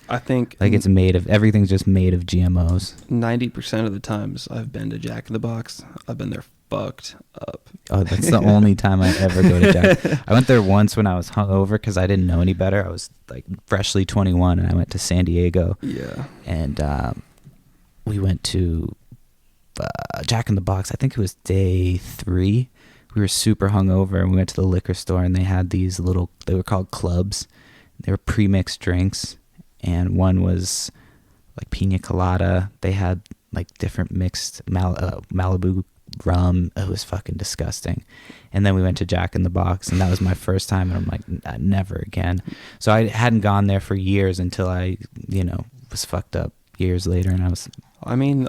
I think like everything's just made of GMOs. 90% of the times I've been to Jack in the Box, I've been there fucked up. Oh, that's the only time I ever go to Jack. I went there once when I was hungover because I didn't know any better. I was like freshly 21 and I went to San Diego. Yeah. And we went to Jack in the Box. I think it was day 3. We were super hungover and we went to the liquor store and they had these they were called clubs. They were pre-mixed drinks. And one was like pina colada. They had like different mixed Malibu rum. It was fucking disgusting. And then we went to Jack in the Box, and that was my first time. And I'm like, never again. So I hadn't gone there for years until I, was fucked up years later. And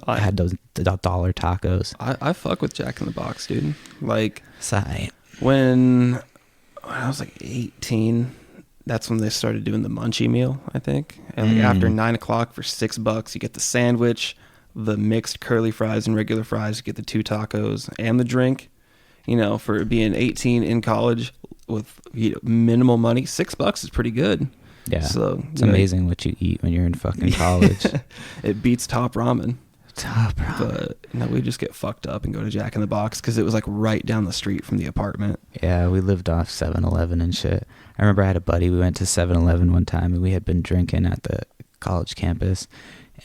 I had those dollar tacos. I fuck with Jack in the Box, dude. Like, Sigh. When I was like 18. That's when they started doing the munchie meal, I think. And like after 9 o'clock for $6, you get the sandwich, the mixed curly fries and regular fries. You get the 2 tacos and the drink. For being 18 in college with minimal money, $6 is pretty good. Yeah, so it's amazing what you eat when you're in fucking college. It beats Top Ramen. But we just get fucked up and go to Jack in the Box because it was like right down the street from the apartment. Yeah, we lived off 7-Eleven and shit. I remember I had a buddy. We went to 7-Eleven one time and we had been drinking at the college campus,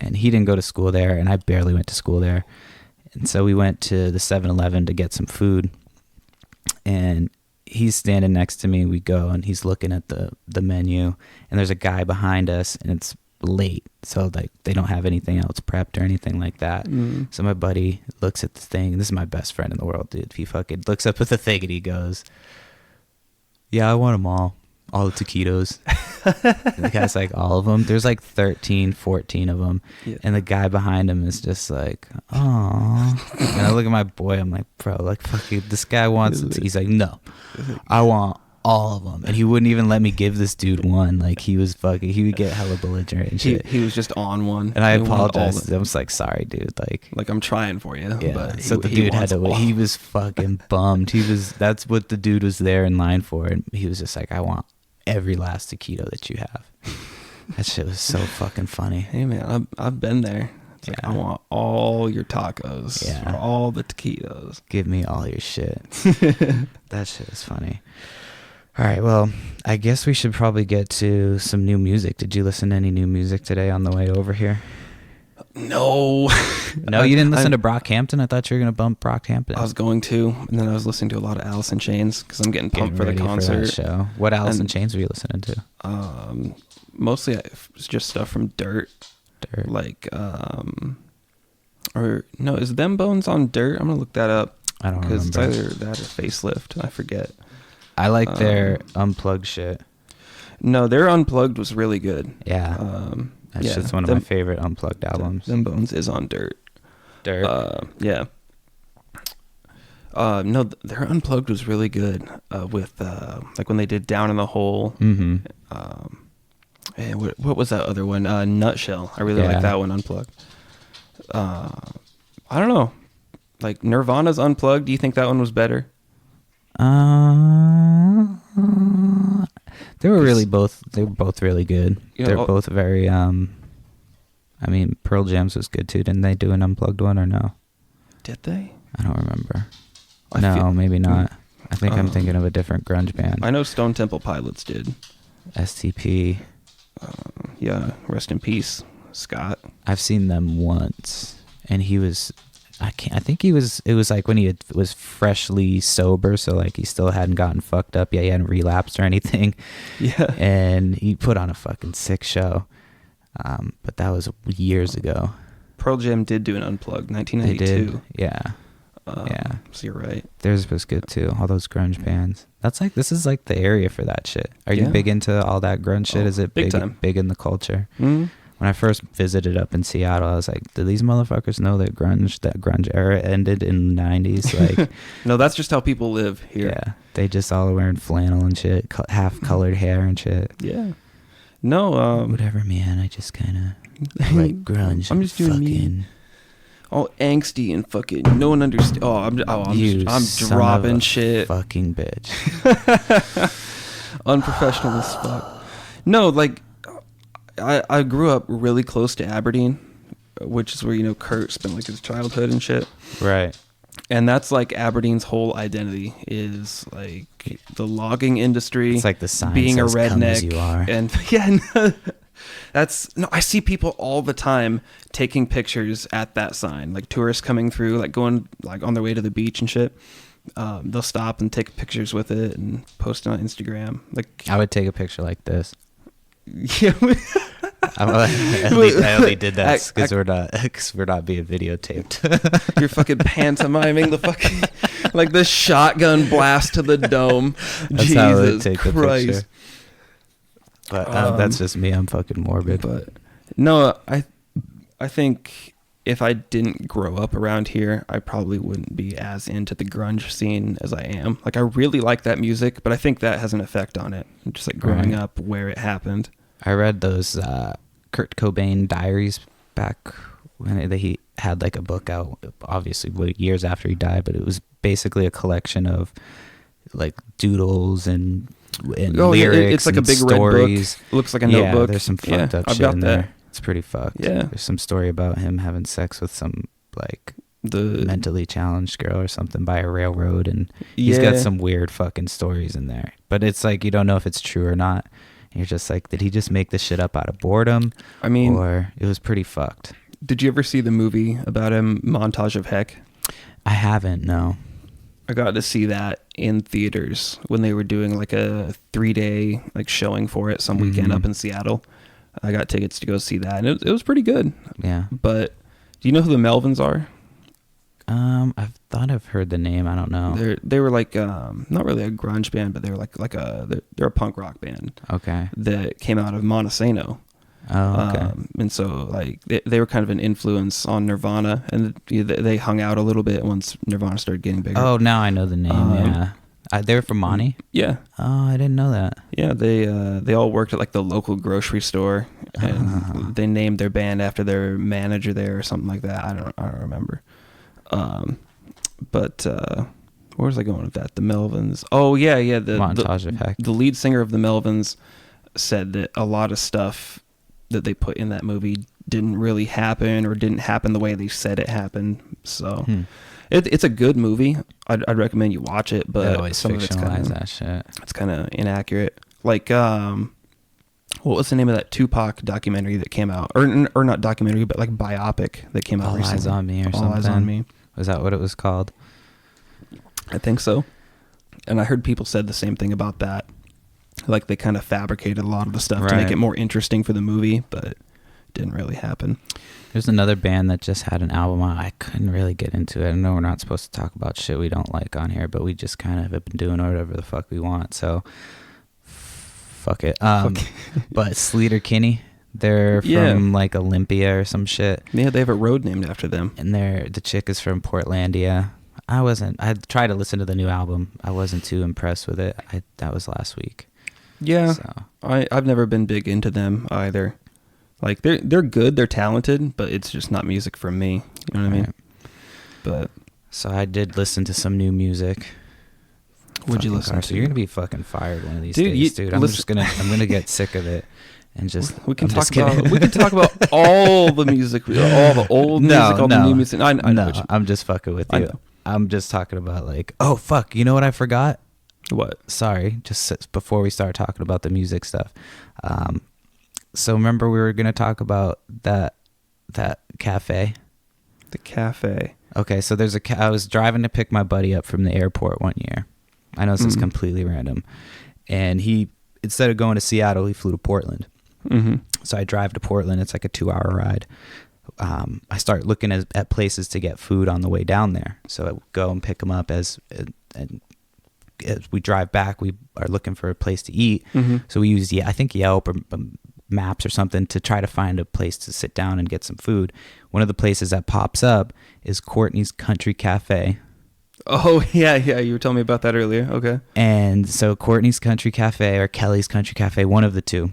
and he didn't go to school there, and I barely went to school there. And so we went to the 7-Eleven to get some food, and he's standing next to me. We go and he's looking at the menu, and there's a guy behind us, and it's late, so like they don't have anything else prepped or anything like that. So my buddy looks at the thing, and this is my best friend in the world, dude. He fucking looks up at the thing and he goes, "Yeah, I want them all the taquitos." The guy's like, all of them? There's like 13, 14 of them. Yeah. And the guy behind him is just like, "Aw." And I look at my boy, I'm like, bro, like fucking this guy wants it. He's like, "No, I want all of them, and he wouldn't even let me give this dude one. Like he was fucking, he would get hella belligerent and shit. He was just on one, and I apologized. I was like, sorry, dude. Like I'm trying for you. Yeah. But so the dude had to wait. He was fucking bummed. That's what the dude was there in line for, and he was just like, I want every last taquito that you have. That shit was so fucking funny. Hey man, I've been there. It's like, I want all your tacos. Yeah. Or all the taquitos. Give me all your shit. That shit was funny. All right, well, I guess we should probably get to some new music. Did you listen to any new music today on the way over here? No. No, you didn't listen to Brockhampton? I thought you were going to bump Brockhampton. I was going to, and then I was listening to a lot of Alice in Chains because I'm getting pumped for the concert. For that show. What Alice in Chains were you listening to? Mostly it's just stuff from Dirt. Like, or no, is Them Bones on Dirt? I'm going to look that up. I don't remember. Because it's either that or Facelift. I forget. I like their Unplugged shit. No, their Unplugged was really good. Yeah. That's just one of my favorite Unplugged albums. Them Bones is on Dirt. Yeah. No, their Unplugged was really good. With like when they did Down in the Hole. Mm-hmm. And what was that other one? Nutshell. I really like that one Unplugged. I don't know. Like Nirvana's Unplugged. Do you think that one was better? They were both really good. They're both very I mean, Pearl Jam's was good too. Didn't they do an Unplugged one or no? Did they? I don't remember. Maybe not. I think I'm thinking of a different grunge band. I know Stone Temple Pilots did. STP. Yeah, rest in peace, Scott. I've seen them once, and he was it was like when he was freshly sober, so like he still hadn't gotten fucked up yet, he hadn't relapsed or anything. Yeah. And he put on a fucking sick show. But that was years ago. Pearl Jam did do an Unplugged, 1992. Yeah. Yeah. So you're right. Theirs was good too, all those grunge bands. This is like the area for that shit. Are you big into all that grunge shit? Is it big time? Big in the culture? Mm-hmm. When I first visited up in Seattle, I was like, do these motherfuckers know that grunge era ended in the 90s? Like, no, that's just how people live here. Yeah, they just all wearing flannel and shit, half colored hair and shit. Yeah. No, whatever, man. I just kind of like grunge. I'm just doing me. All angsty and fucking no one understands. I'm dropping shit. Fucking bitch. Unprofessional as fuck. No, like I grew up really close to Aberdeen, which is where Kurt spent like his childhood and shit. Right. And that's like Aberdeen's whole identity is like the logging industry. It's like the sign being says, a redneck. Come as you are. And I see people all the time taking pictures at that sign, like tourists coming through, like going like on their way to the beach and shit. They'll stop and take pictures with it and post it on Instagram. Like I would take a picture like this. Yeah. I only did that because we're not being videotaped. You're fucking pantomiming the fucking like the shotgun blast to the dome. That's Jesus how I would take Christ. The picture. But that's just me. I'm fucking morbid. But no, I think if I didn't grow up around here, I probably wouldn't be as into the grunge scene as I am. Like I really like that music, but I think that has an effect on it. Just like growing up where it happened. I read those Kurt Cobain diaries back when he had like a book out, obviously years after he died, but it was basically a collection of like doodles and lyrics. It's like a big stories. Red book. It looks like a notebook. There's some fucked up shit in there. It's pretty fucked. Yeah. There's some story about him having sex with some like the mentally challenged girl or something by a railroad, and he's got some weird fucking stories in there. But it's like you don't know if it's true or not. You're just like, did he just make this shit up out of boredom? I mean, or it was pretty fucked. Did you ever see the movie about him, Montage of Heck? I haven't, no. I got to see that in theaters when they were doing like a 3-day like showing for it some weekend up in Seattle. I got tickets to go see that, and it was pretty good. Yeah. But do you know who the Melvins are? I thought I've heard the name. I don't know. They were like not really a grunge band, but they were they're a punk rock band. Okay. That came out of Montesano. Oh, okay. And so like they were kind of an influence on Nirvana, and they hung out a little bit once Nirvana started getting bigger. Oh, now I know the name. Yeah. They were from Monty? Yeah. Oh, I didn't know that. Yeah, they all worked at like the local grocery store, and they named their band after their manager there or something like that. I don't remember. But where was I going with that? The Melvins. Oh yeah. Montage Effect. The lead singer of the Melvins said that a lot of stuff that they put in that movie didn't really happen or didn't happen the way they said it happened. So it's a good movie. I'd recommend you watch it, but always some of it's kind of that shit. It's kind of inaccurate. Like what was the name of that Tupac documentary that came out, or not documentary, but like biopic that came out All recently? Eyes on Me or All something. Eyes on Me. Was that what it was called? I think so. And I heard people said the same thing about that. Like they kind of fabricated a lot of the stuff to make it more interesting for the movie, but it didn't really happen. There's another band that just had an album out. I couldn't really get into it. I know we're not supposed to talk about shit we don't like on here, but we just kind of have been doing whatever the fuck we want. So fuck it. But Sleater Kinney, they're from like Olympia or some shit. Yeah, they have a road named after them. And the chick is from Portlandia. I tried to listen to the new album. I wasn't too impressed with it. That was last week. Yeah, so. I've never been big into them either. Like they're good, they're talented, but it's just not music for me. You know what I mean? But so I did listen to some new music. What'd you listen to? You're gonna be fucking fired one of these days, dude. I'm gonna get sick of it and just we can talk about all the music, all the old music, all the new music. I know. I'm just fucking with you. I'm just talking about like, oh fuck, you know what I forgot? What? Sorry, just before we start talking about the music stuff. So remember we were going to talk about that cafe? The cafe. Okay, so I was driving to pick my buddy up from the airport one year. I know this is completely random. And he, instead of going to Seattle, he flew to Portland. Mm-hmm. So I drive to Portland. It's like a 2-hour ride. I start looking at places to get food on the way down there. So I go and pick him up and as we drive back, we are looking for a place to eat. Mm-hmm. So we use, I think Yelp or Maps or something to try to find a place to sit down and get some food. One of the places that pops up is Courtney's Country Cafe. Oh, yeah, you were telling me about that earlier. Okay. And so Courtney's Country Cafe or Kelly's Country Cafe, one of the two.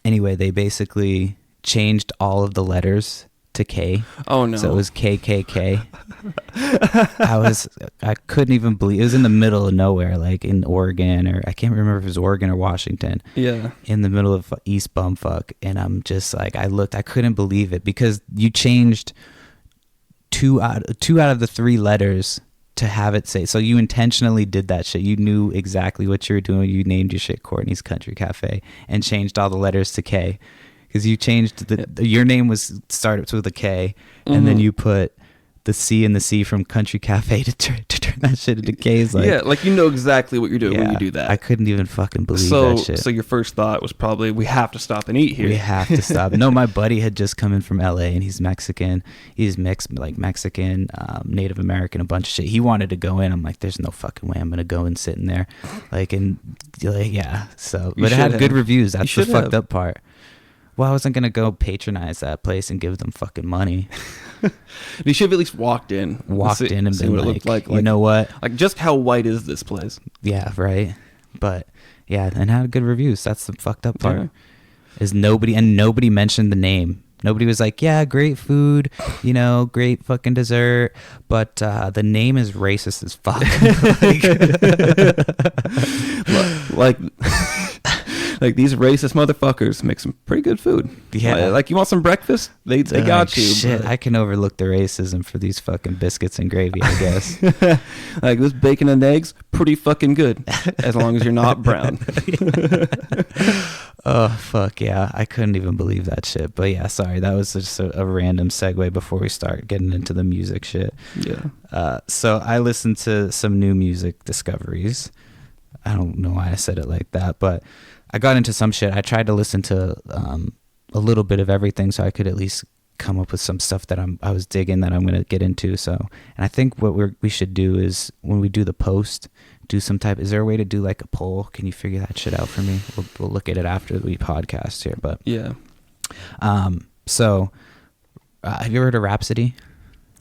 Anyway, they basically changed all of the letters to K. Oh no. So it was KKK. I couldn't even believe it was in the middle of nowhere, like in Oregon, or I can't remember if it was Oregon or Washington. Yeah. In the middle of East Bumfuck. And I'm just like, I couldn't believe it because you changed two out of the 3 letters to have it say, so you intentionally did that shit. You knew exactly what you were doing. You named your shit Courtney's Country Cafe and changed all the letters to K. Because you changed your name started with a K, and then you put the C and the C from Country Cafe to turn that shit into K's. Like, yeah, like you know exactly what you're doing when you do that. I couldn't even fucking believe that shit. So your first thought was probably, we have to stop and eat here. We have to stop. No, my buddy had just come in from LA and he's Mexican. He's mixed, like Mexican, Native American, a bunch of shit. He wanted to go in. I'm like, there's no fucking way I'm gonna go and sit in there, yeah. So, but it had good reviews. That's the fucked up part. Well, I wasn't going to go patronize that place and give them fucking money. You should have at least walked in. And been like, you know what? Like, just how white is this place? Yeah, right. But, yeah, and had good reviews. That's the fucked up part. Yeah. Is nobody mentioned the name. Nobody was like, yeah, great food, great fucking dessert, but the name is racist as fuck. Like these racist motherfuckers make some pretty good food. Yeah. Like you want some breakfast? They got you. Shit, I can overlook the racism for these fucking biscuits and gravy, I guess. Like this bacon and eggs, pretty fucking good. As long as you're not brown. Oh, fuck yeah. I couldn't even believe that shit. But yeah, sorry. That was just a random segue before we start getting into the music shit. Yeah. So I listened to some new music discoveries. I don't know why I said it like that, but I got into some shit. I tried to listen to a little bit of everything so I could at least come up with some stuff that I was digging that I'm going to get into. So, and I think what we should do is when we do the post, is there a way to do like a poll? Can you figure that shit out for me? We'll look at it after we podcast here, but yeah. So have you ever heard of Rhapsody?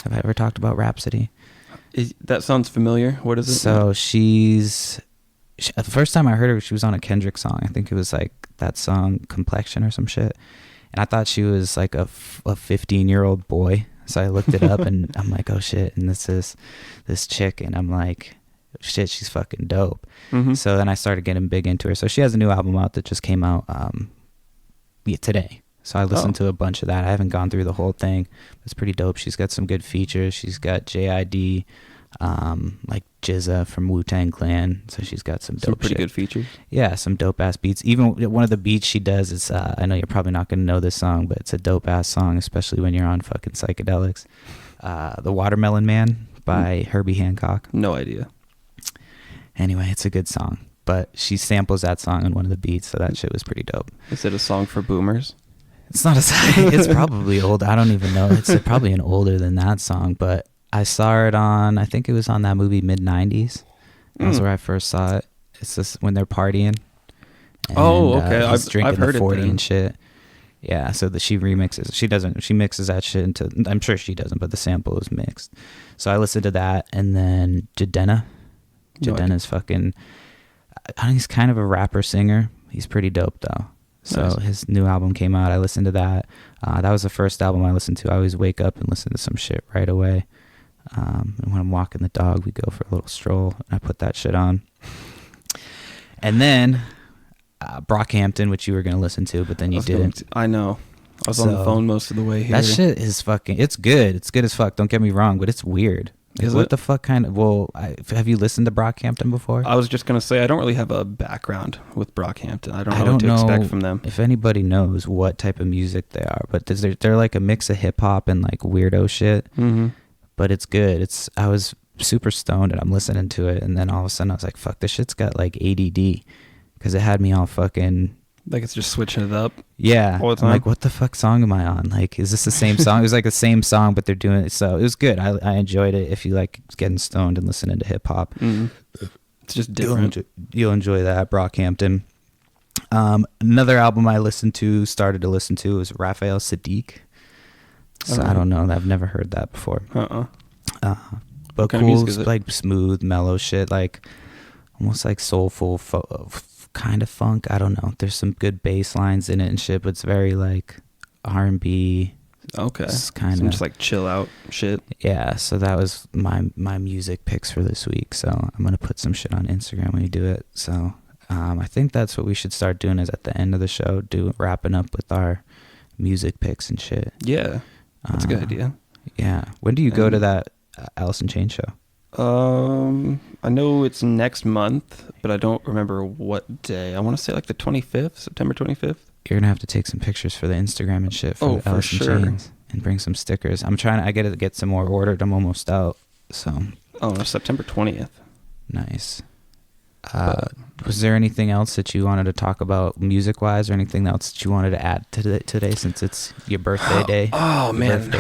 Have I ever talked about Rhapsody? That sounds familiar. What is it? So the first time I heard her, she was on a Kendrick song. I think it was like that song Complexion or some shit. And I thought she was like a 15-year-old boy. So I looked it up and I'm like, oh shit. And this is this chick. And I'm like, shit, she's fucking dope. So then I started getting big into her. So she has a new album out that just came out today. So I listened to a bunch of that. I haven't gone through the whole thing. It's pretty dope. She's got some good features. She's got JID, like Jizza from Wu-Tang Clan. So she's got some dope pretty shit. good features. Yeah, some dope ass beats. Even one of the beats she does is, I know you're probably not going to know this song, but it's a dope ass song, especially when you're on fucking psychedelics. The Watermelon Man by Herbie Hancock. No idea. Anyway, it's a good song. But she samples that song in one of the beats, so that shit was pretty dope. Is it a song for boomers? It's not it's probably old. I don't even know. It's probably an older than that song, but I saw it on, I think it was on that movie Mid-90s. That's where I first saw it. It's just when they're partying. And, okay. He's drinking I've heard the 40 it then. and shit. Yeah, so she remixes. She mixes that shit into, I'm sure she doesn't, but the sample is mixed. So I listened to that, and then Jadena. Jadena's fucking, I think he's kind of a rapper singer. He's pretty dope though. So nice. His new album came out. I listened to that. That was the first album I listened to. I always wake up and listen to some shit right away. And when I'm walking the dog, we go for a little stroll. And I put that shit on. And then Brockhampton, which you were going to listen to, but then you didn't. I know. I was on the phone most of the way here. That shit is fucking, it's good. It's good as fuck. Don't get me wrong, but it's weird. Like, what the fuck kind of, have you listened to Brockhampton before? I was just going to say, I don't really have a background with Brockhampton. I don't know what to expect from them. If anybody knows what type of music they are, but they're like a mix of hip hop and like weirdo shit. But it's good. I was super stoned and I'm listening to it, and then all of a sudden I was like, fuck, this shit's got like ADD, because it had me all fucking, like it's just switching it up. Yeah. All the time. I'm like, what the fuck song am I on? Like, is this the same song? It was like the same song, but they're doing it. So it was good. I enjoyed it. If you like getting stoned and listening to hip hop, it's just different. You'll enjoy that. Brockhampton. Another album I started to listen to was Raphael Sadiq. So I don't know. I've never heard that before. But cool, like smooth, mellow shit, like almost like soulful, kind of funk. I don't know. There's some good bass lines in it and shit, but it's very like R&B. Okay. Kind of just like chill out shit. Yeah. So that was my music picks for this week. So I'm gonna put some shit on Instagram when you do it. So I think that's what we should start doing, is at the end of the show, wrapping up with our music picks and shit. Yeah. That's a good idea. Yeah. When do you go to that Alice in Chains show? I know it's next month, but I don't remember what day. I want to say like the 25th, September 25th. You're gonna have to take some pictures for the Instagram and shit for the Alice in Chains, and bring some stickers. I gotta get some more ordered. I'm almost out. So. Oh, no, September 20th. Nice. Was there anything else that you wanted to talk about music-wise, or anything else that you wanted to add to today, since it's your birthday day? Oh, man.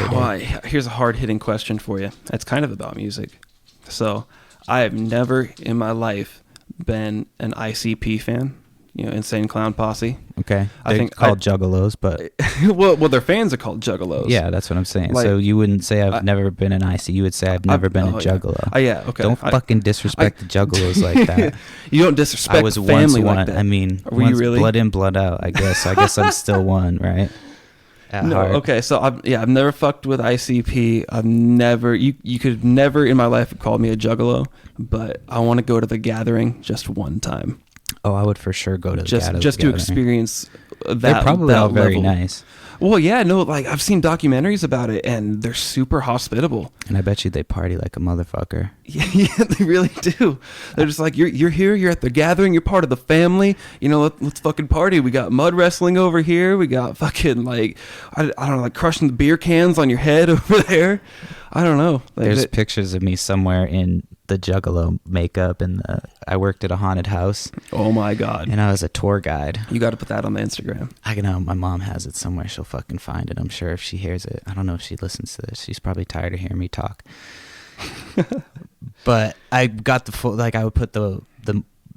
Here's a hard-hitting question for you. It's kind of about music. So, I have never in my life been an ICP fan. Insane Clown Posse. Okay. I think called Juggalos, but well, their fans are called Juggalos. Yeah, that's what I'm saying. Like, so you wouldn't say I've never been an IC. You would say I've never been a Juggalo. Yeah. Okay. Don't fucking disrespect the Juggalos like that. You don't disrespect the family once like one. that. I mean, were you really? Blood in, blood out, I guess. I guess I'm still one, right? No, okay. So I've never fucked with ICP. I've never, you could never in my life have called me a Juggalo, but I want to go to the gathering just one time. Oh, I would for sure go to the gathering. Just to experience that. They're probably all very level. nice. Well, yeah, no, like I've seen documentaries about it, and they're super hospitable. And I bet you they party like a motherfucker. Yeah, they really do. They're just like, you're here, you're at the gathering, you're part of the family. Let's fucking party. We got mud wrestling over here. We got fucking like, I don't know, like crushing the beer cans on your head over there. I don't know. Like, there's pictures of me somewhere in the Juggalo makeup, and I worked at a haunted house. Oh my God. And I was a tour guide. You got to put that on the Instagram. I know my mom has it somewhere. She'll fucking find it, I'm sure, if she hears it. I don't know if she listens to this. She's probably tired of hearing me talk. But I got the full, like I would put the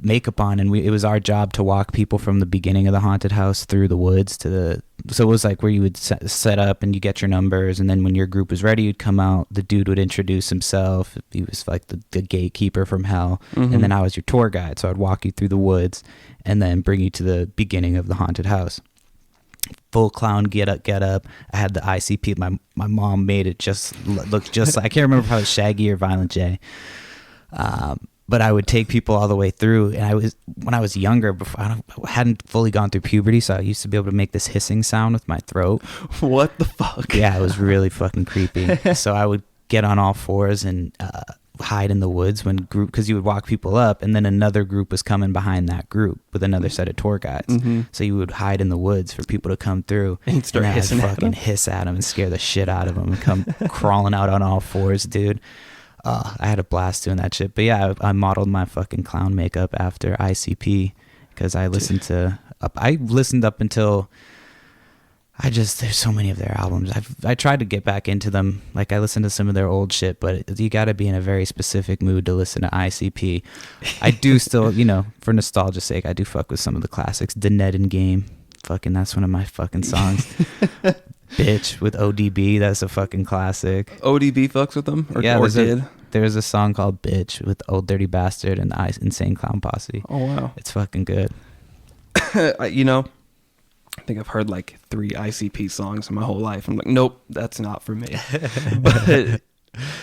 makeup on, and it was our job to walk people from the beginning of the haunted house through the woods to the, so it was like where you would set up and you get your numbers, and then when your group was ready, you'd come out, the dude would introduce himself, he was like the gatekeeper from hell, and then I was your tour guide, so I'd walk you through the woods and then bring you to the beginning of the haunted house. Full clown get up. I had the ICP. My mom made it just look just like, I can't remember if I was Shaggy or Violent J. But I would take people all the way through, and when I was younger, before I hadn't fully gone through puberty, so I used to be able to make this hissing sound with my throat. What the fuck? Yeah, it was really fucking creepy. So I would get on all fours and hide in the woods because you would walk people up, and then another group was coming behind that group with another set of tour guides. So you would hide in the woods for people to come through, and start hissing at them. Hiss at them and scare the shit out of them and come crawling out on all fours, dude. I had a blast doing that shit. But yeah, I modeled my fucking clown makeup after ICP because I listened up until there's so many of their albums. I tried to get back into them. Like, I listened to some of their old shit, but you got to be in a very specific mood to listen to ICP. I do still, for nostalgia's sake, I do fuck with some of the classics. The Ned and Game. Fucking, that's one of my fucking songs. Bitch with ODB. That's a fucking classic. ODB fucks with them? There's a song called Bitch with Old Dirty Bastard and the Insane Clown Posse. Oh, wow. It's fucking good. I think I've heard like 3 ICP songs in my whole life. I'm like, nope, that's not for me. But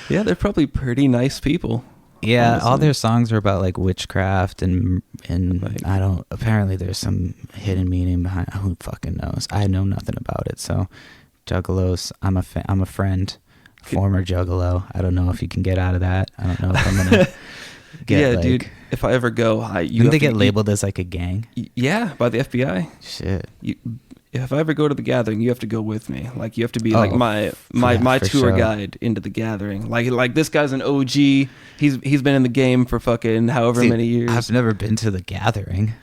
yeah, they're probably pretty nice people. Yeah, honestly. all their songs are about like witchcraft and like, apparently there's some hidden meaning behind, who fucking knows. I know nothing about it. So Juggalos, I'm a friend, former Juggalo. I don't know if you can get out of that. I don't know if I'm gonna get dude, if I ever go, didn't they get labeled as like a gang? Yeah, by the FBI. Shit. If I ever go to the gathering, you have to go with me. Like, you have to be like my tour guide into the gathering. Like this guy's an OG. He's been in the game for fucking however many years. I've never been to the gathering,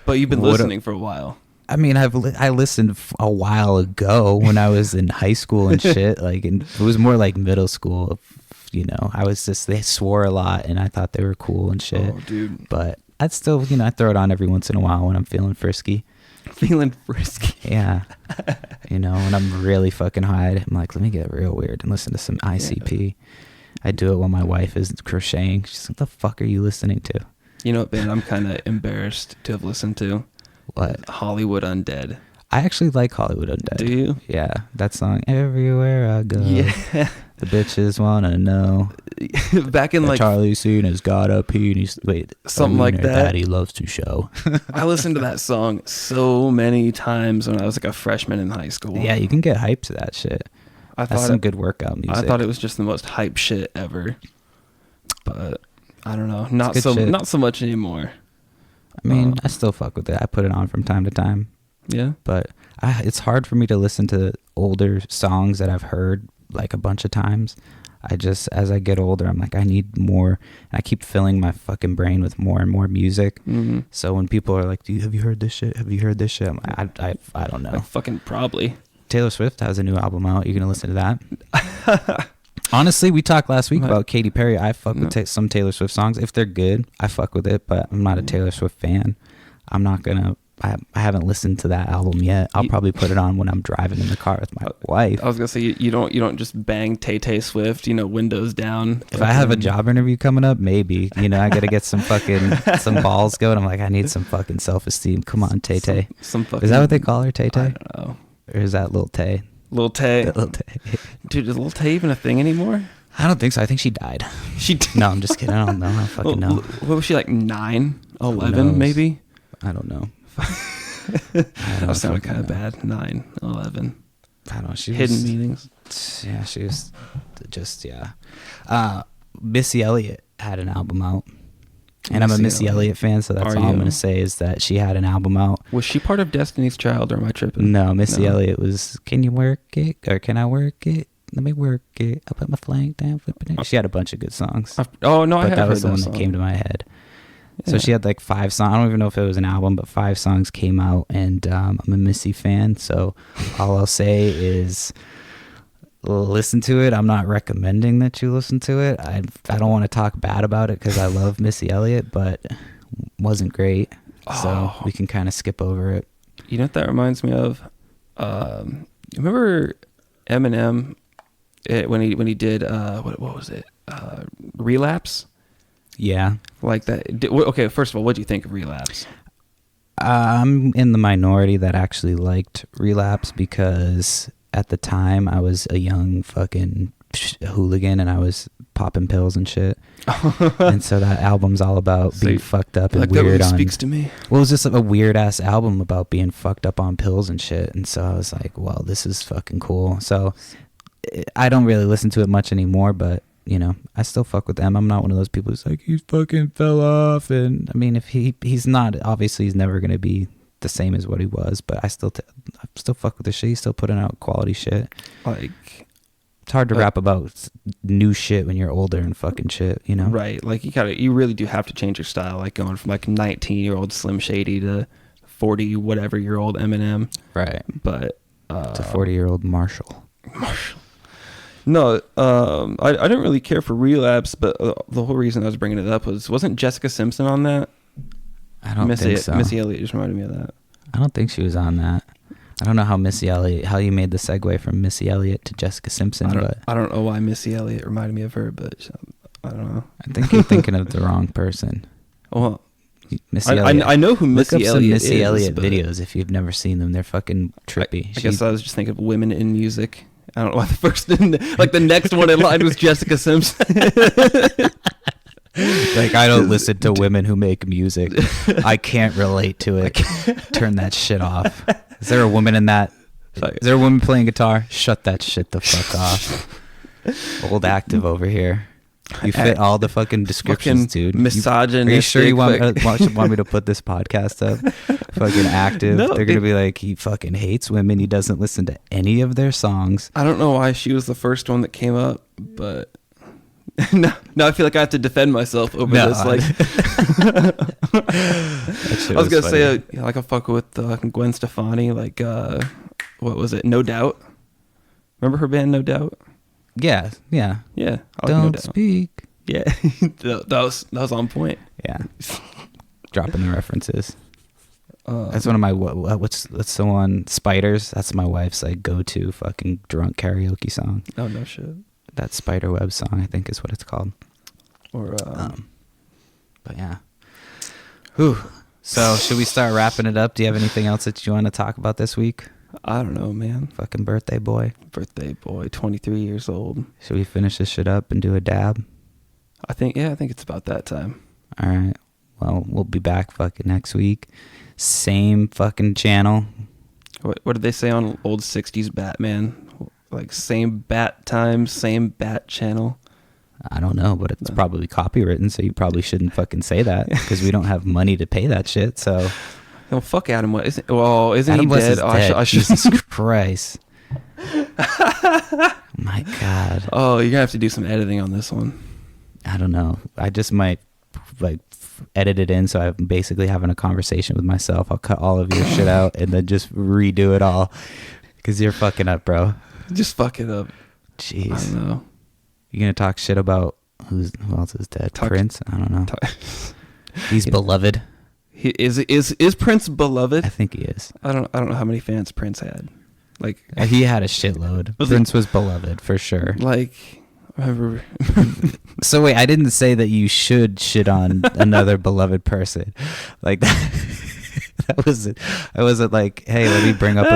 but you've been listening for a while. I mean, I listened a while ago when I was in high school and shit. Like, and it was more like middle school. I was just, they swore a lot, and I thought they were cool and shit. Oh, dude. But I'd still, I throw it on every once in a while when I'm feeling frisky. Yeah. When I'm really fucking high, I'm like, let me get real weird and listen to some ICP. Yeah. I do it while my wife is crocheting. She's like, what the fuck are you listening to? You know what band I'm kind of embarrassed to have listened to? What? Hollywood Undead. I actually like Hollywood Undead. Do you? Yeah. That song, Everywhere I Go. Yeah. The bitches wanna know. Back in like Charlie Sheen has got a penis. Something like that. That he loves to show. I listened to that song so many times when I was like a freshman in high school. Yeah, you can get hyped to that shit. That's some good workout music. I thought it was just the most hype shit ever. But I don't know. Not so much anymore. I mean, I still fuck with it. I put it on from time to time. Yeah. But it's hard for me to listen to older songs that I've heard like a bunch of times. As I get older, I'm like, I need more, and I keep filling my fucking brain with more and more music. Mm-hmm. So when people are like, have you heard this shit? Have you heard this shit? I'm like, I don't know. Like, fucking probably. Taylor Swift has a new album out. You gonna listen to that? Honestly, we talked last week about Katy Perry. I fuck with some Taylor Swift songs. If they're good, I fuck with it, but I'm not a Taylor Swift fan. I'm not gonna, I haven't listened to that album yet. I'll probably put it on when I'm driving in the car with my wife. I was gonna say, you don't just bang Tay Swift, windows down. If I have a job interview coming up, maybe, I gotta get some fucking, some balls going. I'm like, I need some fucking self-esteem. Come on, Tay. Some fucking, is that what they call her, Tay? I don't know. Or is that Lil Tay? Lil Tay. Dude, is Lil Tay even a thing anymore? I don't think so. I think she died. No, I'm just kidding. I don't know. I don't fucking know. What was she, like 9, 11 maybe? I don't know. That sounded kind of bad. 9, 11. I don't know. She hidden meanings. Yeah, she was just, yeah. Missy Elliott had an album out. And I'm a Missy Elliott fan, so that's all I'm going to say is that she had an album out. Was she part of Destiny's Child, or am I tripping? No, Missy Elliott was, can you work it? Or can I work it? Let me work it. I put my flank down, flip it in. She had a bunch of good songs. I have heard that was the one that came to my head. Yeah. So she had like 5 songs. I don't even know if it was an album, but 5 songs came out, and I'm a Missy fan, so all I'll say is listen to it. I'm not recommending that you listen to it. I don't want to talk bad about it because I love Missy Elliott, but wasn't great. So we can kind of skip over it. You know what that reminds me of? Remember Eminem when he did what was it? Relapse? Yeah. Like that. Okay, first of all, what do you think of Relapse? I'm in the minority that actually liked Relapse because at the time I was a young fucking hooligan and I was popping pills and shit. And so that album's all about being fucked up and like weird. That really speaks to me. Well, it was just a weird ass album about being fucked up on pills and shit. And so I was like, well, this is fucking cool. So I don't really listen to it much anymore, but you know, I still fuck with them. I'm not one of those people who's like, he fucking fell off. And I mean, if he's not, obviously he's never going to be the same as what he was, but I still fuck with the shit. He's still putting out quality shit. Like, it's hard to rap about new shit when you're older and fucking shit, you know? Right. Like you really do have to change your style. Like going from like 19-year-old Slim Shady to 40 whatever year old Eminem. Right. But to 40-year-old Marshall. No, I didn't really care for Relapse, but the whole reason I was bringing it up wasn't Jessica Simpson on that? I don't think so. Missy Elliott just reminded me of that. I don't think she was on that. I don't know how you made the segue from Missy Elliott to Jessica Simpson, I don't know why Missy Elliott reminded me of her, but I don't know. I think you're thinking of the wrong person. Well, Missy Elliott. I know who Missy Elliott is. Look up some Missy Elliott videos if you've never seen them. They're fucking trippy. I guess I was just thinking of women in music. I don't know why the next one in line was Jessica Simpson. Like, I don't listen to women who make music. I can't relate to it. Turn that shit off. Is there a woman in that? Is there a woman playing guitar? Shut that shit the fuck off. Old active over here. You fit all the fucking descriptions, dude. Misogynistic. Are you sure you want me to put this podcast up? Fucking active. No, they're going to be like, he fucking hates women. He doesn't listen to any of their songs. I don't know why she was the first one that came up, but now I feel like I have to defend myself over this. Like, I was going to say, like, I fuck with Gwen Stefani. Like, what was it? No Doubt. Remember her band, No Doubt? Yeah. Don't speak. Yeah, that was on point. Yeah, dropping the references. That's one of my what's the one? Spiders. That's my wife's like go-to fucking drunk karaoke song. Oh no shit. That Spiderweb song, I think, is what it's called. Or but yeah. Whew. So should we start wrapping it up? Do you have anything else that you want to talk about this week? I don't know, man. Fucking birthday boy. 23 years old. Should we finish this shit up and do a dab? I think it's about that time. All right. Well, we'll be back fucking next week. Same fucking channel. What did they say on old 60s Batman? Like same bat time, same bat channel. I don't know, but it's probably copywritten, so you probably shouldn't fucking say that because we don't have money to pay that shit, so... Oh, fuck Adam West. Isn't Adam he dead? Dead. Jesus Christ. My God. Oh, you're going to have to do some editing on this one. I don't know. I just might like edit it in so I'm basically having a conversation with myself. I'll cut all of your shit out and then just redo it all because you're fucking up, bro. Just fuck it up. Jeez. I don't know. You going to talk shit about who else is dead? Prince? I don't know. He's beloved. Is Prince beloved? I think he is. I don't know how many fans Prince had. Like he had a shitload. Prince was beloved for sure. Like, I remember. So wait, I didn't say that you should shit on another beloved person. Like that was it. I wasn't like, hey, let me bring up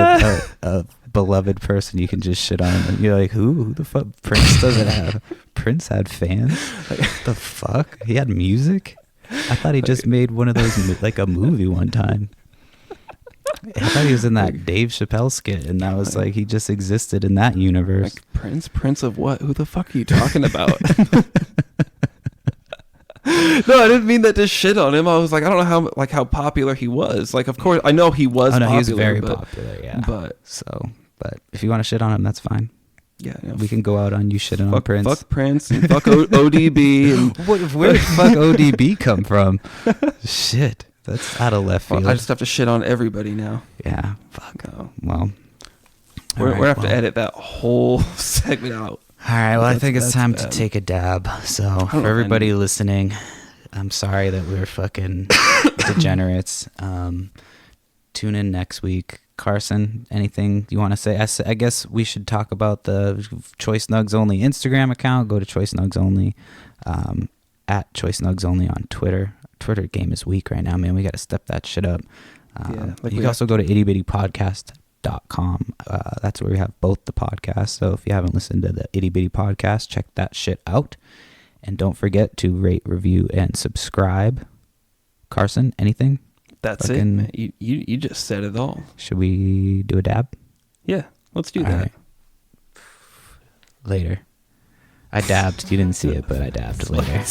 a beloved person you can just shit on. And you're like, who the fuck? Prince doesn't have. Prince had fans. Like, what the fuck? He had music. I thought he just made one of those, like a movie one time. I thought he was in that Dave Chappelle skit, and that was like, he just existed in that universe. Like, Prince of what? Who the fuck are you talking about? No, I didn't mean that to shit on him. I was like, I don't know how popular he was. Like, of course, I know he was popular. He was very popular, yeah. But if you want to shit on him, that's fine. Yeah, we can go out on you shitting on Prince. Fuck Prince and fuck ODB. And where did fuck ODB come from? Shit, that's out of left field. I just have to shit on everybody now. Yeah, fuck. Oh. Well, we're gonna have to edit that whole segment out. All right, well, I think it's time to take a dab. So for everybody listening, I'm sorry that we're fucking degenerates. Tune in next week. Carson, anything you want to say? I guess we should talk about the Choice Nugs Only Instagram account. Go to Choice Nugs Only, at Choice Nugs Only on Twitter. Twitter game is weak right now, man. We got to step that shit up. You can also go to ittybittypodcast.com. That's where we have both the podcasts. So if you haven't listened to the Itty Bitty podcast, check that shit out. And don't forget to rate, review, and subscribe. Carson, anything? That's it, man. You just said it all. Should we do a dab? Yeah, let's do that. Right. Later. I dabbed. You didn't see it, but I dabbed later.